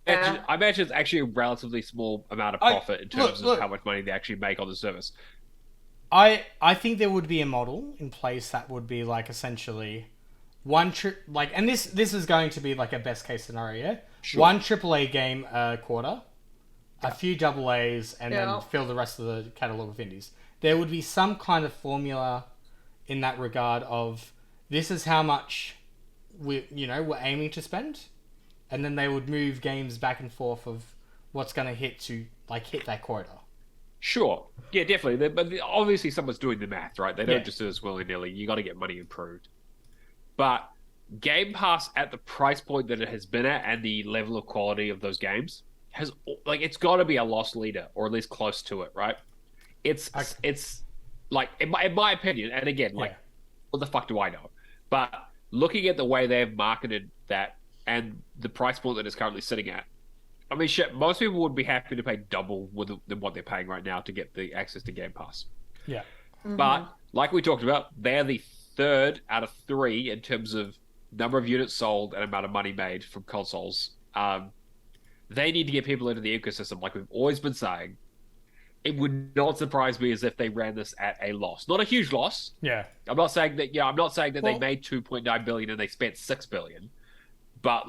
I imagine it's actually a relatively small amount of profit in terms of how much money they actually make on the service.
I think there would be a model in place that would be like essentially one and this is going to be like a best case scenario. Yeah? Sure. One AAA game a quarter, a few AA's, and then fill the rest of the catalog with indies. There would be some kind of formula in that regard of this is how much we're aiming to spend, and then they would move games back and forth of what's going to hit that quota.
Sure. Yeah, definitely. But obviously someone's doing the math, right? They don't just do this willy-nilly. You got to get money improved. But Game Pass at the price point that it has been at and the level of quality of those games it's got to be a loss leader, or at least close to it, right? It's like, in my opinion, and again, what the fuck do I know? But looking at the way they've marketed that and the price point that it's currently sitting at, I mean, shit, most people would be happy to pay double than what they're paying right now to get the access to Game Pass.
Yeah.
Mm-hmm.
But, like we talked about, they're the third out of three in terms of number of units sold and amount of money made from consoles. They need to get people into the ecosystem, like we've always been saying. It would not surprise me as if they ran this at a loss. Not a huge loss.
Yeah.
I'm not saying that they made $2.9 billion and they spent $6 billion. But,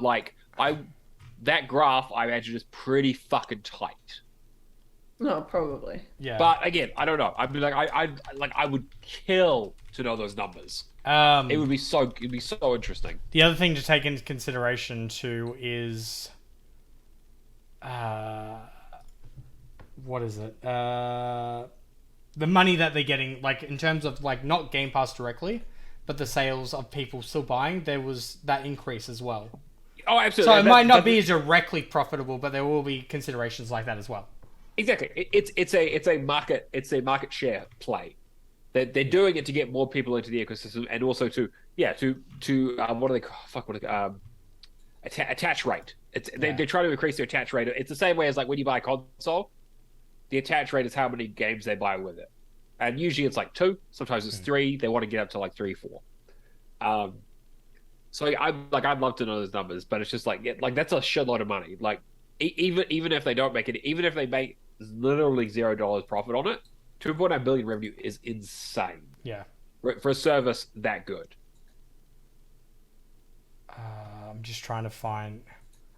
that graph, I imagine, is pretty fucking tight.
No, probably.
Yeah.
But again, I don't know. I mean, I would kill to know those numbers. It would be so interesting.
The other thing to take into consideration too is, what is it? The money that they're getting, in terms of not Game Pass directly, but the sales of people still buying. There was that increase as well.
Oh, absolutely.
So it might not be as directly profitable, but there will be considerations like that as well.
Exactly. It's a market share play. They're doing it to get more people into the ecosystem, and also to what do they call attach rate. They're trying to increase their attach rate. It's the same way as when you buy a console, the attach rate is how many games they buy with it, and usually it's 2. Sometimes it's 3. They want to get up to 3, 4. So I'd love to know those numbers, but it's just that's a shitload of money. Even if they don't make it, even if they make literally $0 profit on it, 2.9 billion revenue is insane.
Yeah,
for a service that good.
I'm just trying to find.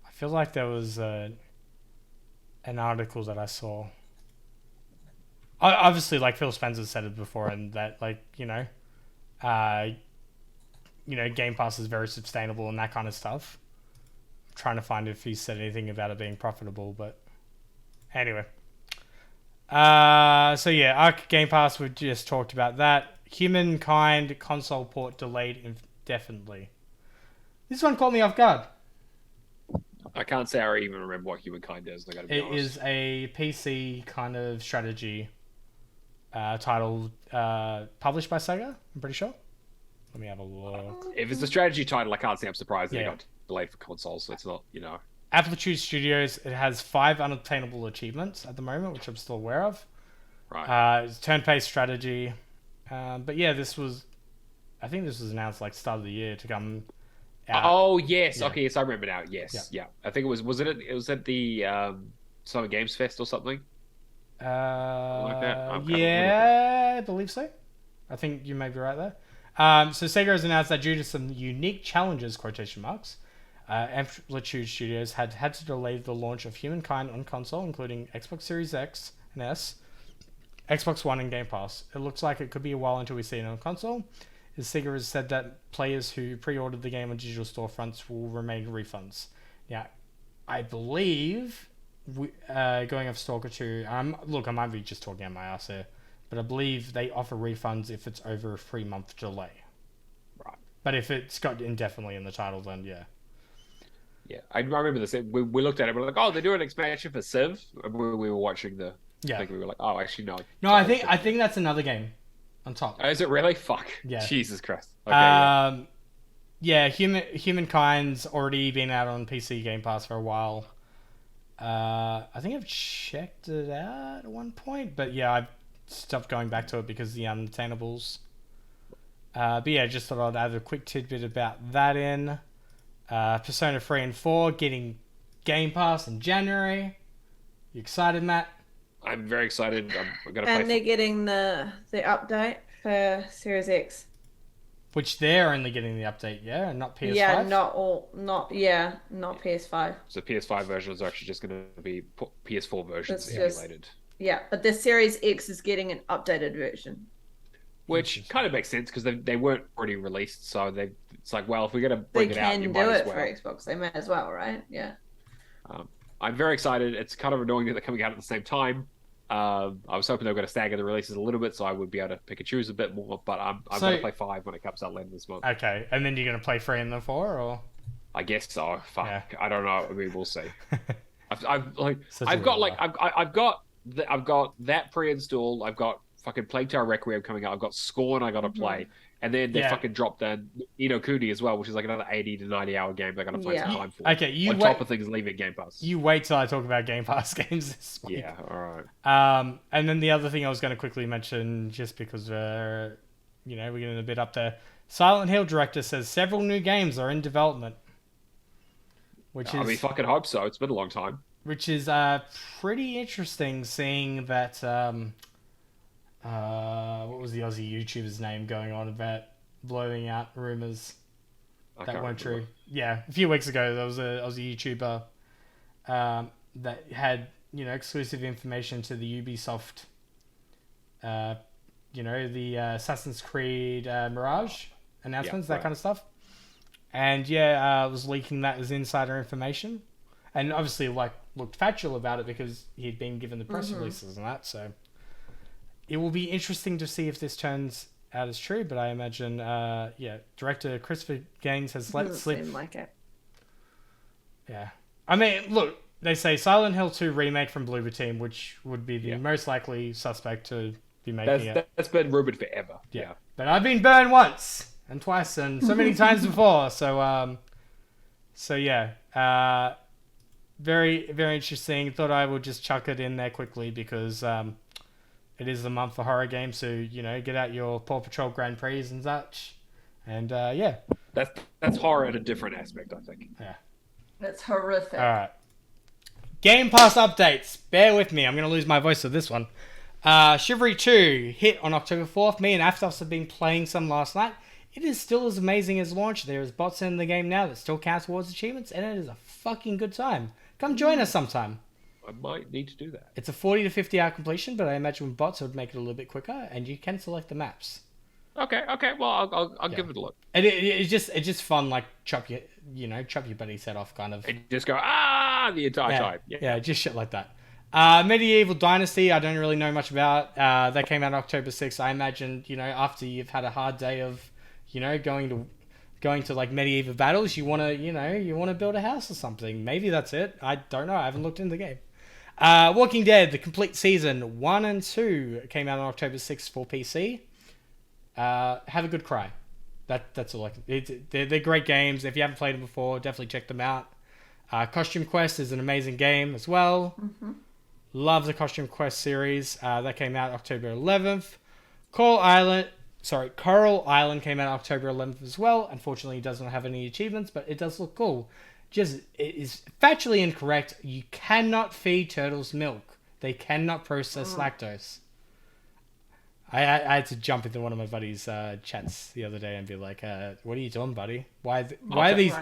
I feel like there was an article that I saw. Obviously, Phil Spencer said it before, and that Game Pass is very sustainable and that kind of stuff. I'm trying to find if he said anything about it being profitable, but anyway. Arc Game Pass, we just talked about that. Humankind console port delayed indefinitely. This one caught me off guard.
I can't say I even remember what Humankind is. I gotta be honest.
It is a PC kind of strategy title published by Sega, I'm pretty sure. Let me have a look.
If it's a strategy title, I can't say I'm surprised that it got delayed for consoles. So it's not,
Amplitude Studios, it has 5 unattainable achievements at the moment, which I'm still aware of.
Right.
It's turn-based strategy. But yeah, I think this was announced start of the year to come out.
Oh, yes. Yeah. Okay, yes, I remember now. Yes. Yeah. I think it was at the Summer Games Fest or something?
Like that? Yeah, I believe so. I think you may be right there. So Sega has announced that due to some unique challenges, quotation marks, Amplitude Studios had to delay the launch of Humankind on console, including Xbox Series X and S, Xbox One, and Game Pass. It looks like it could be a while until we see it on console, as Sega has said that players who pre-ordered the game on digital storefronts will remain refunds. Now, I believe, going off Stalker 2, I might be just talking out my ass here, but I believe they offer refunds if it's over a 3-month delay.
Right.
But if it's got indefinitely in the title, then yeah.
Yeah, I remember this. We looked at it. We're like, oh, they're doing an expansion for Civ. And we were watching the.
Yeah.
I think we were like, oh, actually no.
No, I think that's another game on top.
Oh, is it really? Fuck.
Yeah.
Jesus Christ. Okay,
Humankind's already been out on PC Game Pass for a while. I think I've checked it out at one point, but yeah, I've stopped going back to it because of the unattainables. But yeah, just thought I'd add a quick tidbit about that in. Persona 3 and 4 getting Game Pass in January. You excited, Matt?
I'm very excited. I'm gonna play.
And they're getting the update for Series X.
Which they're only getting the update, yeah, and not PS5?
Yeah, not PS5.
So PS5 versions are actually just going to be PS4 versions emulated.
Yeah, but the Series X is getting an updated version.
Which kind of makes sense because they weren't already released, so it's like, well, if we're going to bring it out, you might as well.
They can do it for Xbox. They may as well, right? Yeah.
I'm very excited. It's kind of annoying that they're coming out at the same time. I was hoping they were going to stagger the releases a little bit, so I would be able to pick and choose a bit more. But I'm going to play 5 when it comes out later this month.
Okay, and then you're going to play 3 and then 4, or?
I guess so. Fuck, yeah. I don't know. I mean, we'll see. I've got that pre-installed. I've got fucking Plague Tale Requiem coming out. I've got Scorn I got to play. And then they fucking dropped the Ino Kuni as well, which is like another 80 to 90 hour game they're going to find some time for.
Okay,
on top of things leaving Game Pass.
You wait till I talk about Game Pass games this week.
Yeah, alright.
And then the other thing I was going to quickly mention, just because, we're getting a bit up there. Silent Hill director says several new games are in development.
I mean, fucking hope so. It's been a long time.
Which is pretty interesting, seeing that... what was the Aussie YouTuber's name going on about blowing out rumours that weren't true? Yeah, a few weeks ago there was a Aussie YouTuber that had exclusive information to the Ubisoft, the Assassin's Creed Mirage announcements, that kind of stuff, and was leaking that as insider information, and obviously looked factual about it because he'd been given the press releases and that, so. It will be interesting to see if this turns out as true, but I imagine, director Christopher Gaines has let it slip.
Doesn't seem like it.
Yeah. I mean, look, they say Silent Hill 2 remake from Bloober Team, which would be the most likely suspect to be making it.
That's been rumored forever.
Yeah. But I've been burned once and twice and so many times before, so very, very interesting. Thought I would just chuck it in there quickly because... it is the month for horror games, so get out your Paw Patrol Grand Prix and such, and
that's horror at a different aspect, I think.
Yeah,
that's horrific.
All right, Game Pass updates. Bear with me, I'm gonna lose my voice with this one. Chivalry 2 hit on October 4th. Me and Aftos have been playing some last night. It is still as amazing as launch. There is bots in the game now that still count towards achievements, and it is a fucking good time. Come join us sometime.
I might need to do that.
It's a 40 to 50 hour completion, but I imagine with bots it would make it a little bit quicker, and you can select the maps.
Okay. Well, I'll give it a look.
And it's just fun, chop your buddy's head off, kind of.
And just go the entire time.
Yeah, just shit like that. Medieval Dynasty, I don't really know much about. That came out October 6th. I imagine after you've had a hard day of going to medieval battles, you want to build a house or something. Maybe that's it. I don't know. I haven't looked into the game. Walking Dead, the complete season 1 and 2 came out on October 6th for PC. Have a good cry. That's all they're great games. If you haven't played them before, definitely check them out. Costume Quest is an amazing game as well. Love the Costume Quest series. That came out October 11th. Coral Island came out October 11th as well. Unfortunately, it doesn't have any achievements, but it does look cool. It is factually incorrect. You cannot feed turtles milk. They cannot process lactose. I had to jump into one of my buddies' chats the other day and be like, "What are you doing, buddy? Why are these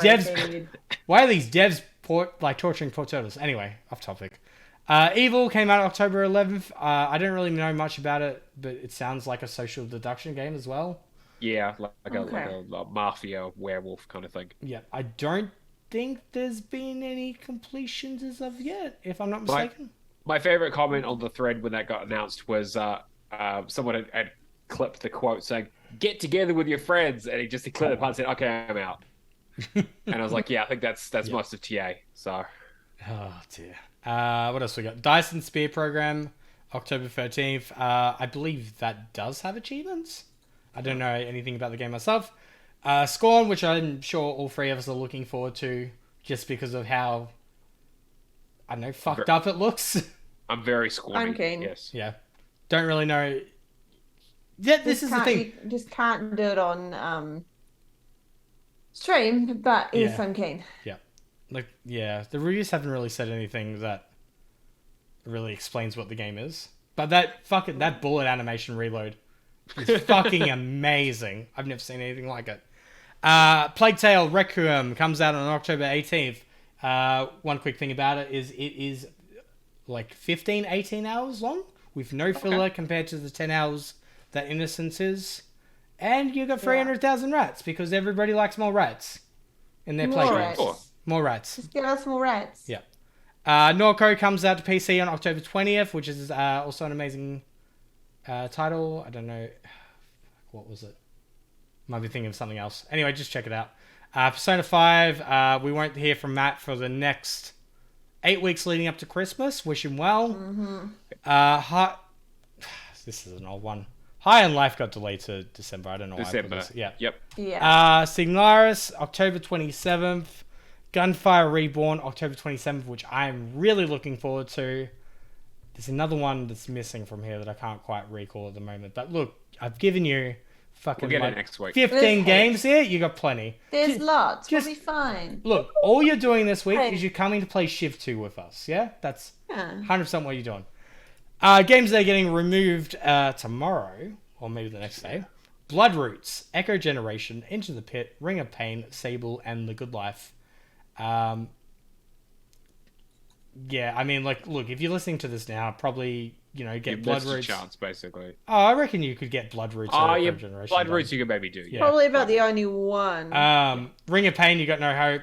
devs torturing poor turtles?" Anyway, off topic. Evil came out October 11th. I don't really know much about it, but it sounds like a social deduction game as well.
Yeah, like a mafia werewolf kind of thing.
Yeah, I don't think there's been any completions as of yet, if I'm not mistaken.
My favorite comment on the thread when that got announced was someone had clipped the quote saying, "Get together with your friends," and he just clipped the part and said, "Okay, I'm out." And I was like, "Yeah, I think that's most of TA." So,
oh dear. What else we got? Dyson Spear Program, October 13th. I believe that does have achievements. I don't know anything about the game myself. Scorn, which I'm sure all three of us are looking forward to, just because of how, I don't know, fucked up it looks.
I'm very Scorny.
I'm keen.
Yes.
Yeah. Don't really know. Yeah, this is the thing.
You just can't do it on stream, but yes, I'm keen.
Yeah. Like, yeah, the reviews haven't really said anything that really explains what the game is. But that bullet animation reload is fucking amazing. I've never seen anything like it. Plague Tale Requiem comes out on October 18th. One quick thing about it is like 15, 18 hours long with no filler compared to the 10 hours that Innocence is. And you got 300,000 rats because everybody likes more rats in their playgrounds. More rats.
Just give us more rats.
Yeah. Norco comes out to PC on October 20th, which is also an amazing title. I don't know. What was it? Might be thinking of something else. Anyway, just check it out. Persona 5, we won't hear from Matt for the next 8 weeks leading up to Christmas. Wish him well. Mm-hmm. This is an old one. High on Life got delayed to December. I don't know why.
December.
Yeah.
Yep.
Yeah.
Signaris, October 27th. Gunfire Reborn, October 27th, which I'm really looking forward to. There's another one that's missing from here that I can't quite recall at the moment. But look, I've given you fucking
we'll get it next week.
15 games here. You got plenty.
There's lots. We'll be fine.
Look, all you're doing this week is you're coming to play Shiv 2 with us. Yeah? That's 100% what you're doing. Games that are getting removed tomorrow, or maybe the next day. Bloodroots, Echo Generation, Into the Pit, Ring of Pain, Sable, and The Good Life. Yeah, I mean, like, look, if you're listening to this now, probably, get Bloodroots.
Chance, basically.
Oh, I reckon you could get Bloodroots.
Oh, yeah, Bloodroots you could maybe do. Yeah.
Probably about the only one.
Ring of Pain, you got no hope.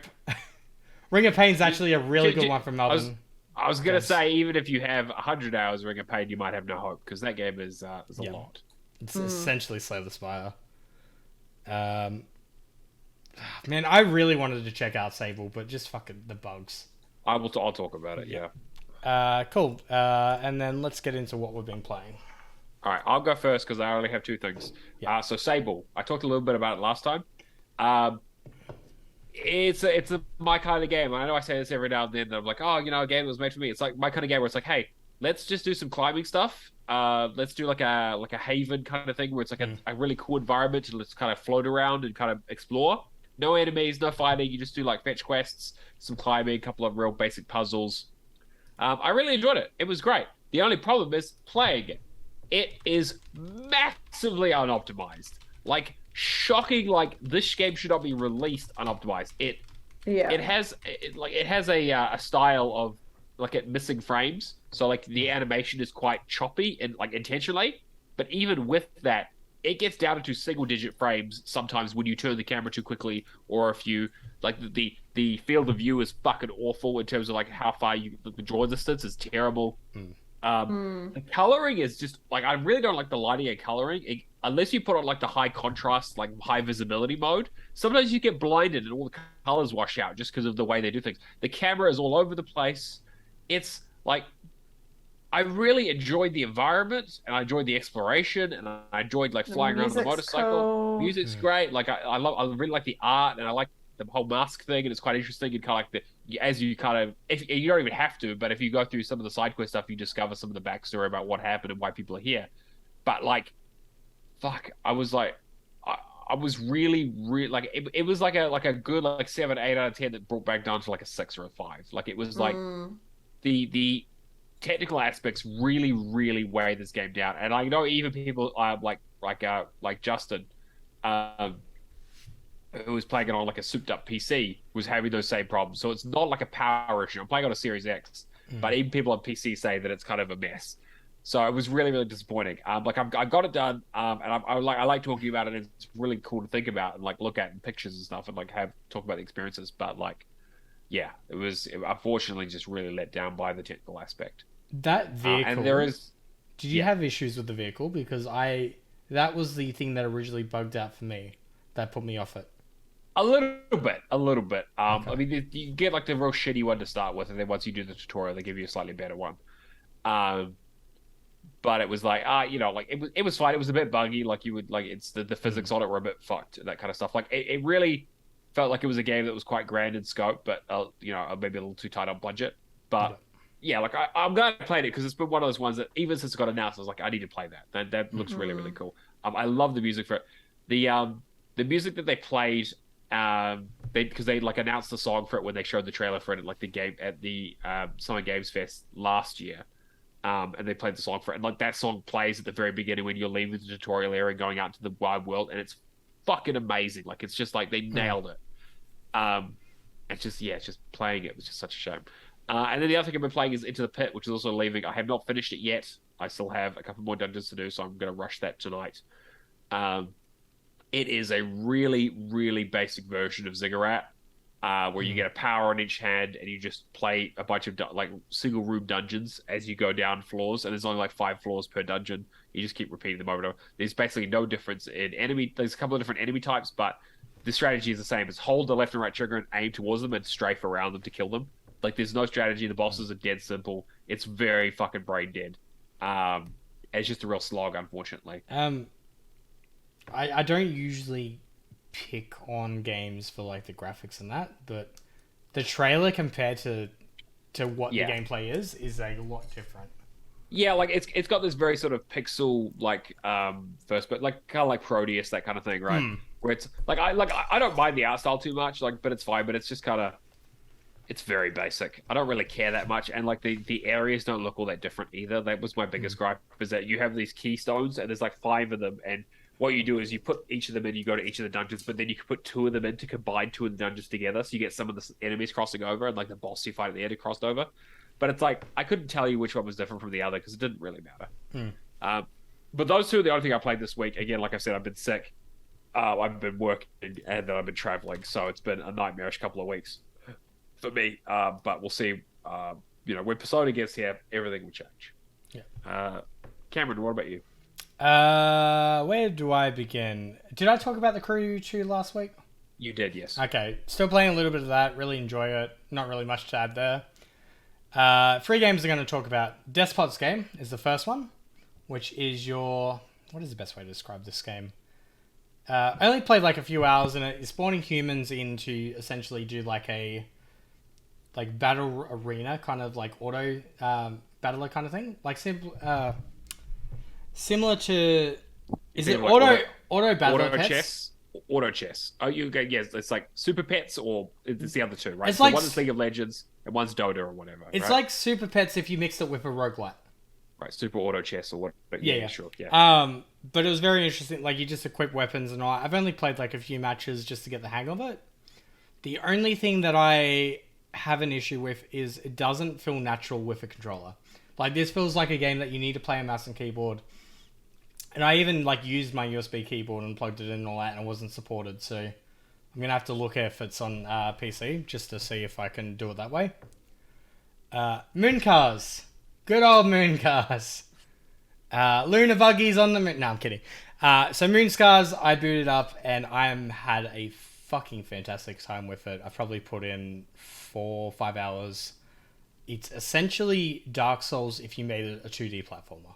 Ring of Pain's actually a really good one from Melbourne.
I was going to say, even if you have 100 hours Ring of Pain, you might have no hope, because that game is a lot.
It's essentially Slay the Spire. Man, I really wanted to check out Sable, but just fucking the bugs.
I'll talk about it, yeah.
Cool. And then let's get into what we've been playing.
All right, I'll go first because I only have 2 things. Yeah. So Sable, I talked a little bit about it last time. It's my kind of game. I know I say this every now and then. And I'm like, a game that was made for me. It's like my kind of game where it's like, hey, let's just do some climbing stuff. Let's do like a haven kind of thing where it's like a really cool environment to let's kind of float around and kind of explore. No enemies, no fighting. You just do like fetch quests, some climbing, a couple of real basic puzzles. I really enjoyed it. It was great. The only problem is playing it. It is massively unoptimized. Like shocking. Like this game should not be released unoptimized. It has a style of like it missing frames. So like the animation is quite choppy and like intentionally. But even with that, it gets down into single-digit frames sometimes when you turn the camera too quickly, or if you like the field of view is fucking awful in terms of like how far the draw distance is terrible. The coloring is just like I really don't like the lighting and coloring unless you put on like the high contrast, like high visibility mode. Sometimes you get blinded and all the colors wash out just because of the way they do things. The camera is all over the place. It's like I really enjoyed the environment and I enjoyed the exploration and I enjoyed like flying around on the motorcycle. Cool. Music's great. Like I really like the art and I like the whole mask thing and it's quite interesting and kind of like if you don't even have to, but if you go through some of the side quest stuff, you discover some of the backstory about what happened and why people are here. But like, fuck, I was like, I was really like it was like a good like 7, 8 out of 10 that brought back down to like a 6 or a 5. Like it was like the technical aspects really, really weigh this game down. And I know even people like Justin, who was playing it on like a souped up PC, was having those same problems. So it's not like a power issue. I'm playing on a Series X, but even people on PC say that it's kind of a mess. So it was really, really disappointing. I got it done, and I like talking about it. And it's really cool to think about and like look at in pictures and stuff, and like talk about the experiences. But like, yeah, it unfortunately just really let down by the technical aspect.
That vehicle.
And there is.
Did you have issues with the vehicle? Because that was the thing that originally bugged out for me. That put me off it.
A little bit. Okay. I mean, you get like the real shitty one to start with, and then once you do the tutorial, they give you a slightly better one. But it was like, like it was fine. It was a bit buggy. Like you would like it's the physics on it were a bit fucked and that kind of stuff. Like it really felt like it was a game that was quite grand in scope, but maybe a little too tight on budget. But yeah, like I'm glad I played it because it's been one of those ones that even since it got announced, I was like, I need to play that. That looks really, really cool. I love the music for it. The music that they played because they like announced the song for it when they showed the trailer for it at like the game at the Summer Games Fest last year. And they played the song for it. And like that song plays at the very beginning when you're leaving the tutorial area and going out into the wide world, and it's fucking amazing. Like it's just like they nailed it. It's just playing it was just such a shame. And then the other thing I've been playing is Into the Pit, which is also leaving. I have not finished it yet. I still have a couple more dungeons to do, so I'm going to rush that tonight. It is a really, really basic version of Ziggurat, where you get a power on each hand and you just play a bunch of like single room dungeons as you go down floors. And there's only like 5 floors per dungeon. You just keep repeating them over and over. There's basically no difference in enemy. There's a couple of different enemy types, but the strategy is the same. It's hold the left and right trigger and aim towards them and strafe around them to kill them. Like there's no strategy. The bosses are dead simple. It's very fucking brain dead. It's just a real slog, unfortunately.
I don't usually pick on games for like the graphics and that, but the trailer compared to what the gameplay is a lot different.
Yeah, like it's got this very sort of pixel like first, but like kind of like Proteus, that kind of thing, right? Where it's like I don't mind the art style too much, like, but it's fine. But it's just kind of it's very basic. I don't really care that much, and like the areas don't look all that different either. That was my biggest gripe, is that you have these keystones and there's like 5 of them, and what you do is you put each of them in, you go to each of the dungeons, but then you can put 2 of them in to combine 2 of the dungeons together, so you get some of the enemies crossing over, and like the boss you fight at the end crossed over. But it's like, I couldn't tell you which one was different from the other, because it didn't really matter. But those 2 are the only thing I played this week. Again, like I said, I've been sick. I've been working, and then I've been traveling, so it's been a nightmarish couple of weeks for me. But we'll see. When Persona gets here, everything will change.
Yeah.
Cameron, what about you?
Where do I begin? Did I talk about the Crew 2 last week?
You did, yes.
Okay. Still playing a little bit of that. Really enjoy it. Not really much to add there. 3 games I'm going to talk about. Despot's Game is the first one, which is your... What is the best way to describe this game? I only played like a few hours in it. You're spawning humans in to essentially do like a battle arena, kind of like auto battler kind of thing. Like similar to... Is it like auto battler pets?
Chess? Auto chess. Oh, yes, it's like Super Pets, or it's the other 2, right?
It's
so
like
one is League of Legends and one's Dota or whatever.
It's
right?
like Super Pets if you mixed it with a roguelite.
Right, Super Auto Chess or what?
Yeah,
sure. Yeah.
But it was very interesting. Like, you just equip weapons and all. I've only played like a few matches just to get the hang of it. The only thing that I have an issue with is it doesn't feel natural with a controller. Like, this feels like a game that you need to play a mouse and keyboard. And I even like used my USB keyboard and plugged it in and all that, and it wasn't supported. So I'm gonna have to look if it's on PC just to see if I can do it that way. Mooncars, good old Mooncars. Lunar buggies on the moon. No, I'm kidding. So Moonscars, I booted up and I had a fucking fantastic time with it. I've probably put in 4 or 5 hours. It's essentially Dark Souls if you made it a 2D platformer.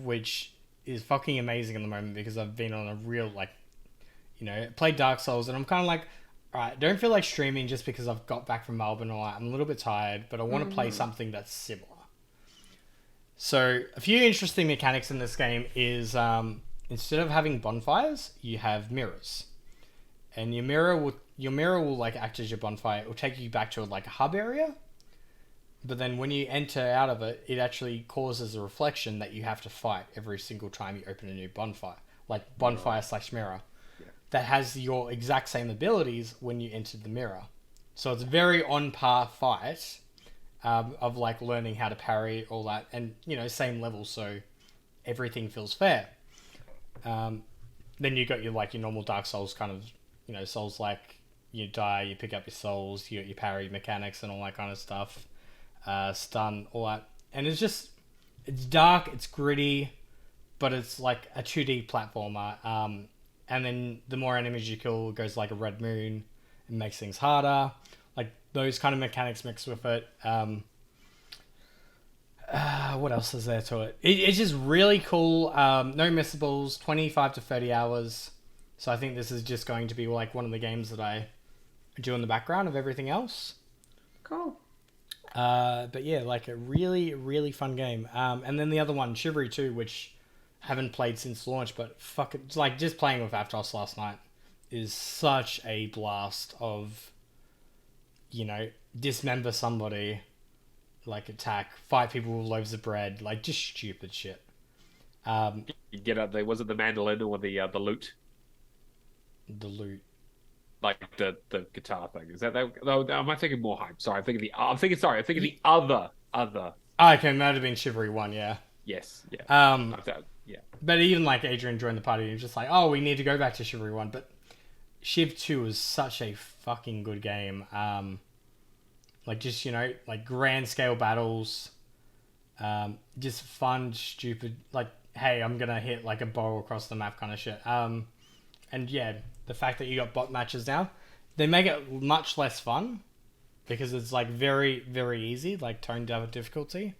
Which is fucking amazing at the moment because I've been on a real, played Dark Souls and I'm kind of like, alright, don't feel like streaming just because I've got back from Melbourne or I'm a little bit tired, but I want to play something that's similar. So, a few interesting mechanics in this game is, instead of having bonfires, you have mirrors. And your mirror will like act as your bonfire. It will take you back to like a hub area. But then when you enter out of it, it actually causes a reflection that you have to fight every single time you open a new bonfire. Like bonfire/mirror. Yeah. That has your exact same abilities when you enter the mirror. So it's a very on par fight of like learning how to parry, all that. And, same level, so everything feels fair. Then you got your normal Dark Souls kind of, Souls like you die, you pick up your souls, you got your parry mechanics and all that kind of stuff. Stun, all that. And it's dark, it's gritty, but it's like a 2D platformer. And then the more enemies you kill, it goes like a red moon. It makes things harder. Like those kind of mechanics mixed with it. What else is there to it? It's just really cool. No missables, 25 to 30 hours. So I think this is just going to be like one of the games that I do in the background of everything else.
Cool.
But yeah, like a really, really fun game. And then the other one, Chivalry 2, which I haven't played since launch, but fuck it, it's like just playing with Aptos last night. is such a blast of, dismember somebody, like attack, fight people with loaves of bread, like just stupid shit.
You get out there. Was it the mandolin or the lute?
The loot.
Like the guitar thing. Is that? No, am I thinking more hype? Sorry, I'm thinking the other.
Oh, okay, that would have been Chivalry 1, yeah.
Yes, yeah. Yeah.
But even like Adrian joined the party, he was just like, oh, we need to go back to Chivalry 1. But Shiv 2 is such a fucking good game. Like just, like grand scale battles. Just fun, stupid, like, hey, I'm gonna hit like a bow across the map kind of shit. And yeah, the fact that you got bot matches now, they make it much less fun because it's like very, very easy, like toned down difficulty.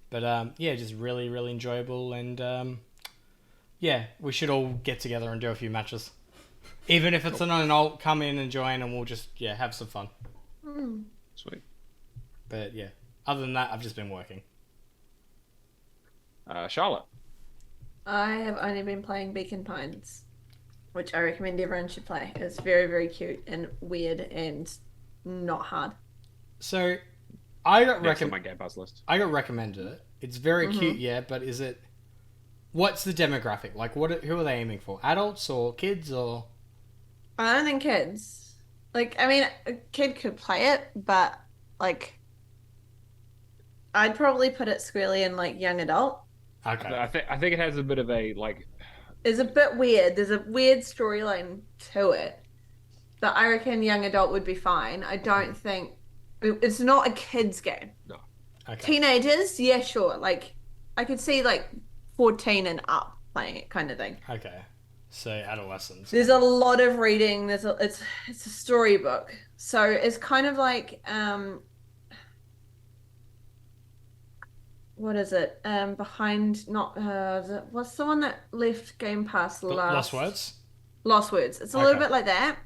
But yeah, just really, really enjoyable. And yeah, we should all get together and do a few matches. Even if it's not an alt, come in and join and we'll just, have some fun.
Sweet.
But yeah, other than that, I've just been working.
Charlotte.
I have only been playing Beacon Pines, which I recommend everyone should play. It's very, very cute and weird and not hard.
So, I got
Next on my Game Pass list.
I got recommended it. It's very cute, yeah, but is it... What's the demographic? Like, who are they aiming for? Adults or kids or...
I don't think kids. Like, I mean, a kid could play it, but, like... I'd probably put it squarely in, like, young adult.
Okay.
I think it has a bit of a, like...
It's a bit weird. There's a weird storyline to it. But I reckon young adult would be fine. I don't think... It's not a kid's game.
No.
Okay.
Teenagers, yeah, sure. Like, I could see, like, 14 and up playing it kind of thing.
Okay. So, adolescents.
There's a lot of reading. It's a storybook. So, it's kind of like... what is it? Behind, not what's the one that left Game Pass last?
Lost Words?
Lost Words. It's a little bit like that,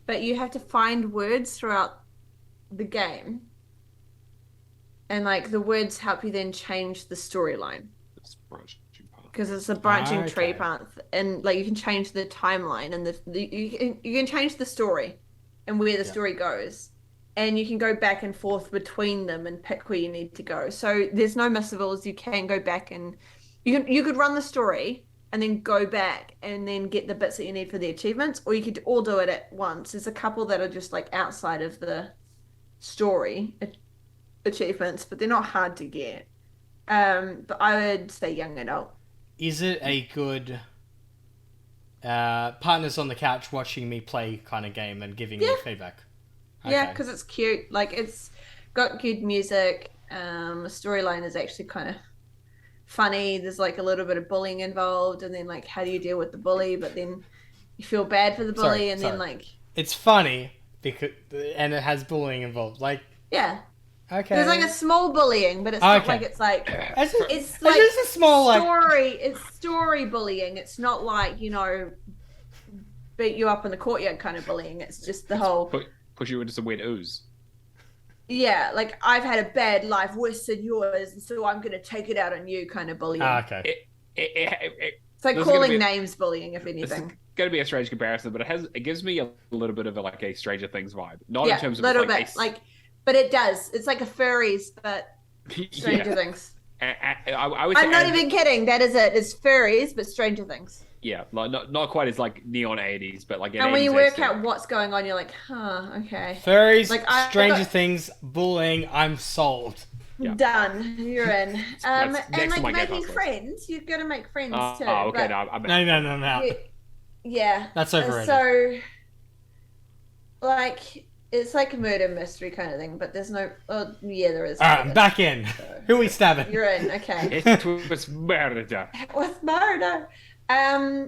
but you have to find words throughout the game, and like the words help you then change the storyline. Because it's a branching tree path, and like you can change the timeline, and you can change the story, and where the story goes. And you can go back and forth between them and pick where you need to go. So there's no missables. You can go back and you could run the story and then go back and then get the bits that you need for the achievements, or you could all do it at once. There's a couple that are just like outside of the story achievements, but they're not hard to get. But I would say young adult.
Is it a good partners on the couch watching me play kind of game and giving me feedback? Okay.
Yeah, because it's cute. Like, it's got good music. The storyline is actually kind of funny. There's, like, a little bit of bullying involved. And then, like, how do you deal with the bully? But then you feel bad for the bully. Then, like...
It's funny, and it has bullying involved. Like...
Yeah.
Okay.
There's, like, a small bullying, but it's not like it's, like... It's, like,
just a small,
story... Like... It's story bullying. It's not, like, beat you up in the courtyard kind of bullying. It's just the whole...
Push you into some weird ooze.
Yeah, like, I've had a bad life worse than yours, and so I'm going to take it out on you kind of bullying.
Okay.
It's like calling names bullying, if anything.
It's going to be a strange comparison, but it gives me a little bit of a Stranger Things vibe. Not in terms of...
a little bit. But it does. It's like a furries, but Stranger Things. I'm not even kidding. That is it. It's furries, but Stranger Things.
Yeah, like not quite as like neon 80s, but like.
And when you work out what's going on, you're like, huh, okay.
Furries, like Stranger Things, bullying. I'm sold.
Yeah. Done. You're in. And like making friends, you've got to make friends too.
Oh, okay. No.
Yeah.
That's overrated.
So, like, it's like a murder mystery kind of thing, but there's no. Oh, yeah, there is.
All right, I'm back in. So. Who are we stabbing?
You're in. Okay.
It's murder.
With murder. I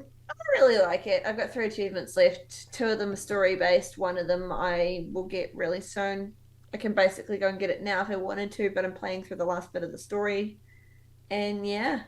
really like it. I've got 3 achievements left. 2 of them are story-based. 1 of them I will get really soon. I can basically go and get it now if I wanted to, but I'm playing through the last bit of the story. And yeah,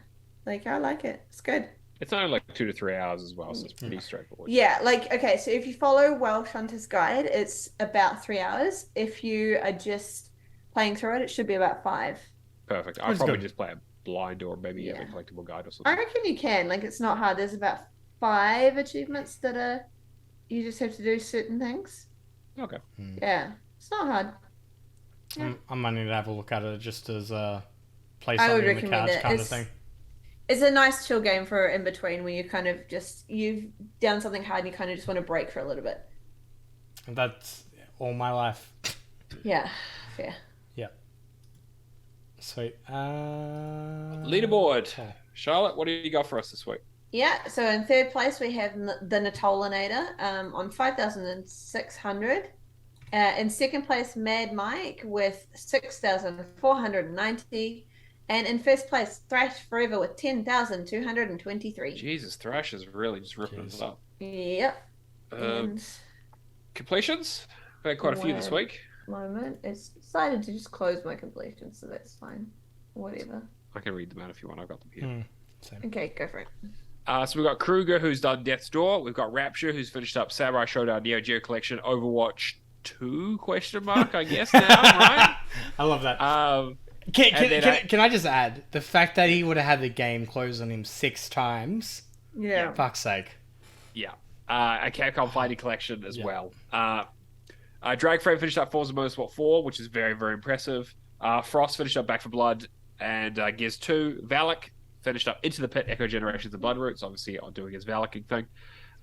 like, I like it. It's good.
It's only like 2 to 3 hours as well, so it's pretty straightforward.
Yeah, like, okay, so if you follow Welsh Hunter's Guide, it's about 3 hours. If you are just playing through it, it should be about 5.
Perfect. I'll probably just play it blind or maybe have a collectible guide or something.
I reckon you can. Like, it's not hard. There's about 5 achievements that are You just have to do certain things.
Okay.
Yeah, it's not hard. Yeah.
I might need to have a look at it just as play
I would
something on the
recommend
couch
it.
kind of thing.
It's a nice chill game for in between when you kind of you've done something hard and you kind of just want to break for a little bit.
And that's all my life.
Yeah, fair.
Yeah. Sweet.
Leaderboard. Charlotte, what do you got for us this week?
Yeah, so in third place we have the Natolinator on 5,600. In second place, Mad Mike with 6,490. And in first place, Thrash Forever with 10,223.
Jesus, Thrash is really just ripping us up.
Yep. And
completions? We've had quite a few this week.
Moment. It's decided to just close my completions, so that's fine. Whatever.
I can read them out if you want. I've got them here.
Okay, go for it.
So we've got Kruger, who's done Death's Door. We've got Rapture, who's finished up Samurai Showdown Neo Geo Collection, Overwatch 2, I guess now, right?
I love that. Can I just add, the fact that he would have had the game close on him 6 times?
Yeah.
Fuck's sake.
Yeah. A Capcom Fighting Collection as well. Dragframe finished up Forza Motorsport 4, which is very, very impressive. Frost finished up Back for Blood and Gears 2. Valak finished up Into the Pit, Echo Generations, and Bloodroots, obviously doing his Valaking thing.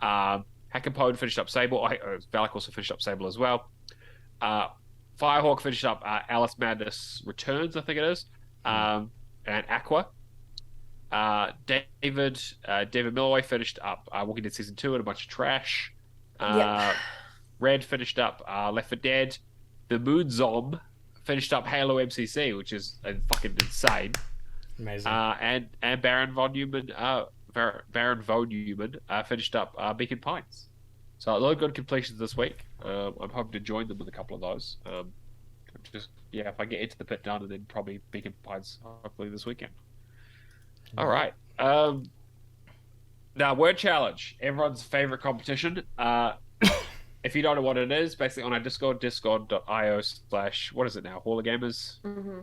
Hackapone finished up Sable. Valak also finished up Sable as well. Firehawk finished up Alice Madness Returns, I think it is. And Aqua. David Milloway finished up Walking Dead Season 2 and a bunch of trash. Red finished up Left 4 Dead. The Moon Zom finished up Halo MCC, which is fucking insane.
Amazing.
And Baron von Neumann finished up Beacon Pines. So a lot of good completions this week. I'm hoping to join them with a couple of those. If I get Into the Pit done, and then probably Beacon Pines hopefully this weekend. All right. Now, word challenge, everyone's favorite competition. If you don't know what it is, basically on our Discord, discord.io/ what is it now? Hall of Gamers?
Mm-hmm.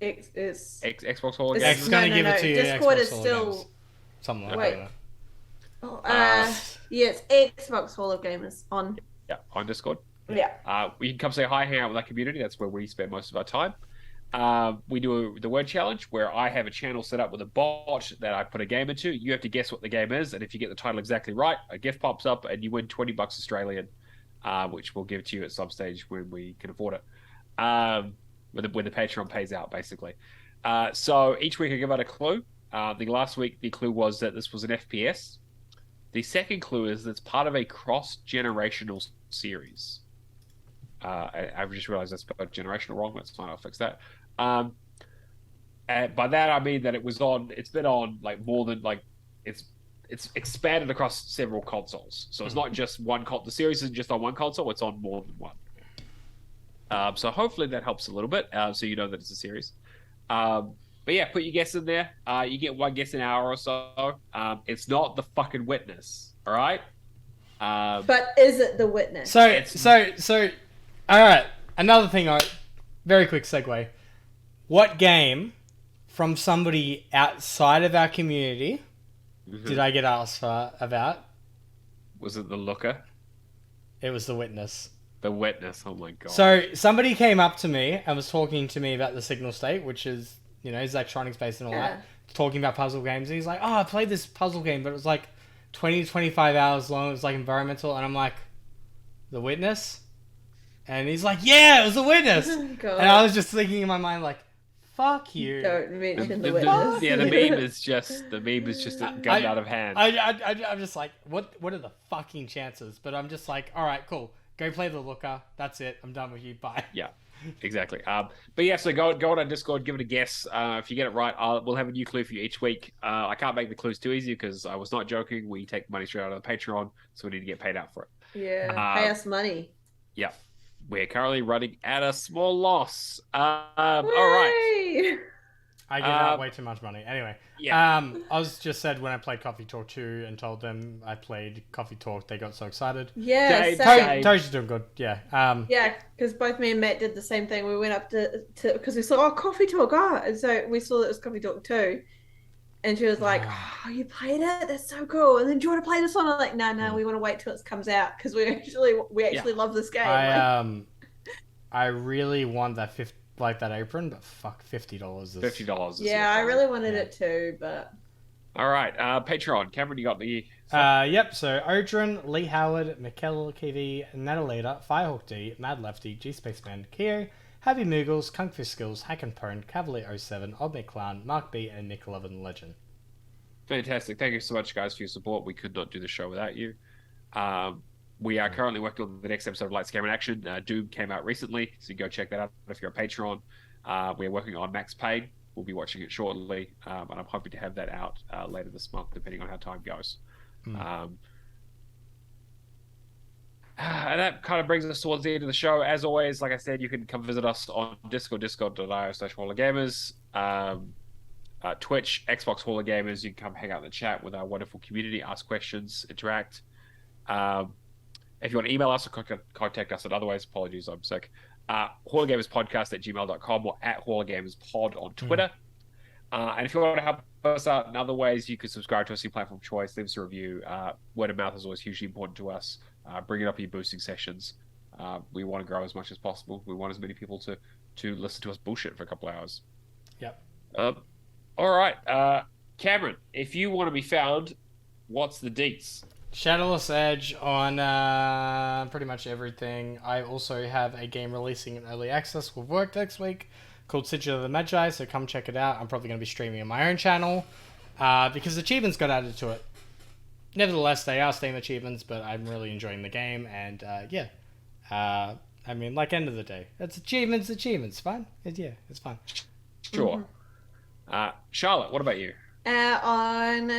Xbox Hall of Gamers?
It's going to give it to you.
Discord
Xbox
is still...
Gamers. Something like
Wait.
that.
Yes, Xbox Hall of Gamers on.
Yeah, on Discord.
Yeah.
We can come say hi, hang out with our community. That's where we spend most of our time. We do the word challenge where I have a channel set up with a bot that I put a game into. You have to guess what the game is, and if you get the title exactly right, a gift pops up and you win $20 Australian, which we'll give to you at some stage when we can afford it. When the Patreon pays out, basically. So each week I give out a clue. The last week the clue was that this was an FPS. The second clue is that it's part of a cross-generational series. I've just realized I spelled generational wrong. That's fine. I'll fix that. And by that I mean that it's been on like more than like it's expanded across several consoles. So it's not just one the series isn't just on one console. It's on more than one. So hopefully that helps a little bit. So you know that it's a series. But yeah, put your guess in there. You get one guess an hour or so. It's not The Fucking Witness. All right.
But is it The Witness?
So. All right. Another thing. Very quick segue. What game from somebody outside of our community did I get asked about?
Was it The Looker?
It was The Witness.
The Witness. Oh my god.
So somebody came up to me and was talking to me about the Signal State, which is, is electronics based and all that. Talking about puzzle games. And he's like, I played this puzzle game, but it was like 20 to 25 hours long. It was like environmental. And I'm like, The Witness? And he's like, yeah, it was The Witness.
God.
And I was just thinking in my mind, like, fuck you.
Don't mention The Witness.
The meme is just a gun out of hand.
I'm just like, what are the fucking chances? But I'm just like, all right, cool. Go play The Looker. That's it. I'm done with you. Bye.
Yeah, exactly. But yeah, so go on our Discord, give it a guess. If you get it right, we'll have a new clue for you each week. I can't make the clues too easy because I was not joking. We take money straight out of the Patreon, so we need to get paid out for it.
Yeah, pay us money.
Yeah. We're currently running at a small loss. All right.
I give out way too much money. Anyway, I was just said when I played Coffee Talk 2 and told them I played Coffee Talk, they got so excited.
Yeah,
Toad's doing good. Yeah.
Yeah, because both me and Matt did the same thing. We went up to because we saw Coffee Talk, and so we saw that it was Coffee Talk 2. And she was like, "Oh, you played it? That's so cool." And then, "Do you want to play this one?" I'm like, "No, we want to wait till it comes out because we actually love this game."
I really want that that apron, but fuck, $50 is
$50.
Yeah, I really wanted it too, but.
All right, Patreon. Cameron, you got the.
Yep. So Odrin, Lee Howard, Mikkel KV, Natalita, Firehawk D, Mad Lefty, G Spaceman, Keo, Happy Moogles, Kung Fu Skills, Hack and Prone, Cavalier 07, Odd McClown, Mark B, and Nick 11 Legend.
Fantastic. Thank you so much, guys, for your support. We could not do the show without you. We are currently working on the next episode of Light Scam in Action. Doom came out recently, so you go check that out if you're a Patreon. We're working on Max Payne. We'll be watching it shortly, and I'm hoping to have that out later this month, depending on how time goes. And that kind of brings us towards the end of the show. As always, like I said, you can come visit us on Discord, discord.io/HallOfGamers. Twitch, Xbox Hall of Gamers. You can come hang out in the chat with our wonderful community, ask questions, interact. If you want to email us or contact us in other ways, apologies, I'm sick. HallOfGamersPodcast@gmail.com or @HallOfGamersPod on Twitter. And if you want to help us out in other ways, you can subscribe to us on your platform of choice, leave us a review. Word of mouth is always hugely important to us. Bring it up in your boosting sessions. We want to grow as much as possible. We want as many people to listen to us bullshit for a couple hours.
Yep.
All right. Cameron, if you want to be found, what's the deets?
Shadowless Edge on pretty much everything. I also have a game releasing in early access with work next week called Sigil of the Magi, so come check it out. I'm probably going to be streaming on my own channel because achievements got added to it. Nevertheless, they are Steam achievements, but I'm really enjoying the game, and I mean, like, end of the day, it's achievements, fine. It's fine.
Sure. Charlotte, what about you?
On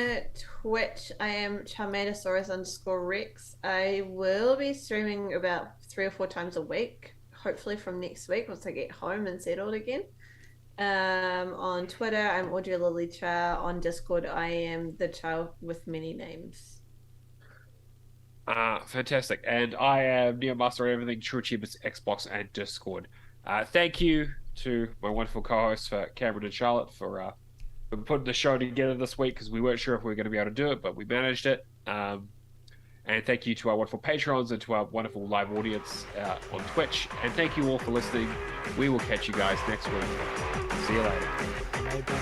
Twitch, I am Charmatosaurus_Rex. I will be streaming about 3 or 4 times a week, hopefully from next week once I get home and settled again. On Twitter, I'm AudreyChar. On Discord, I am the Char with many names.
Fantastic. And I am Neomaster on everything, True Achievements, Xbox, and Discord. Thank you to my wonderful co-hosts, Cameron and Charlotte, for putting the show together this week, because we weren't sure if we were going to be able to do it, but we managed it. And thank you to our wonderful patrons and to our wonderful live audience on Twitch. And thank you all for listening. We will catch you guys next week. See you later.
Bye.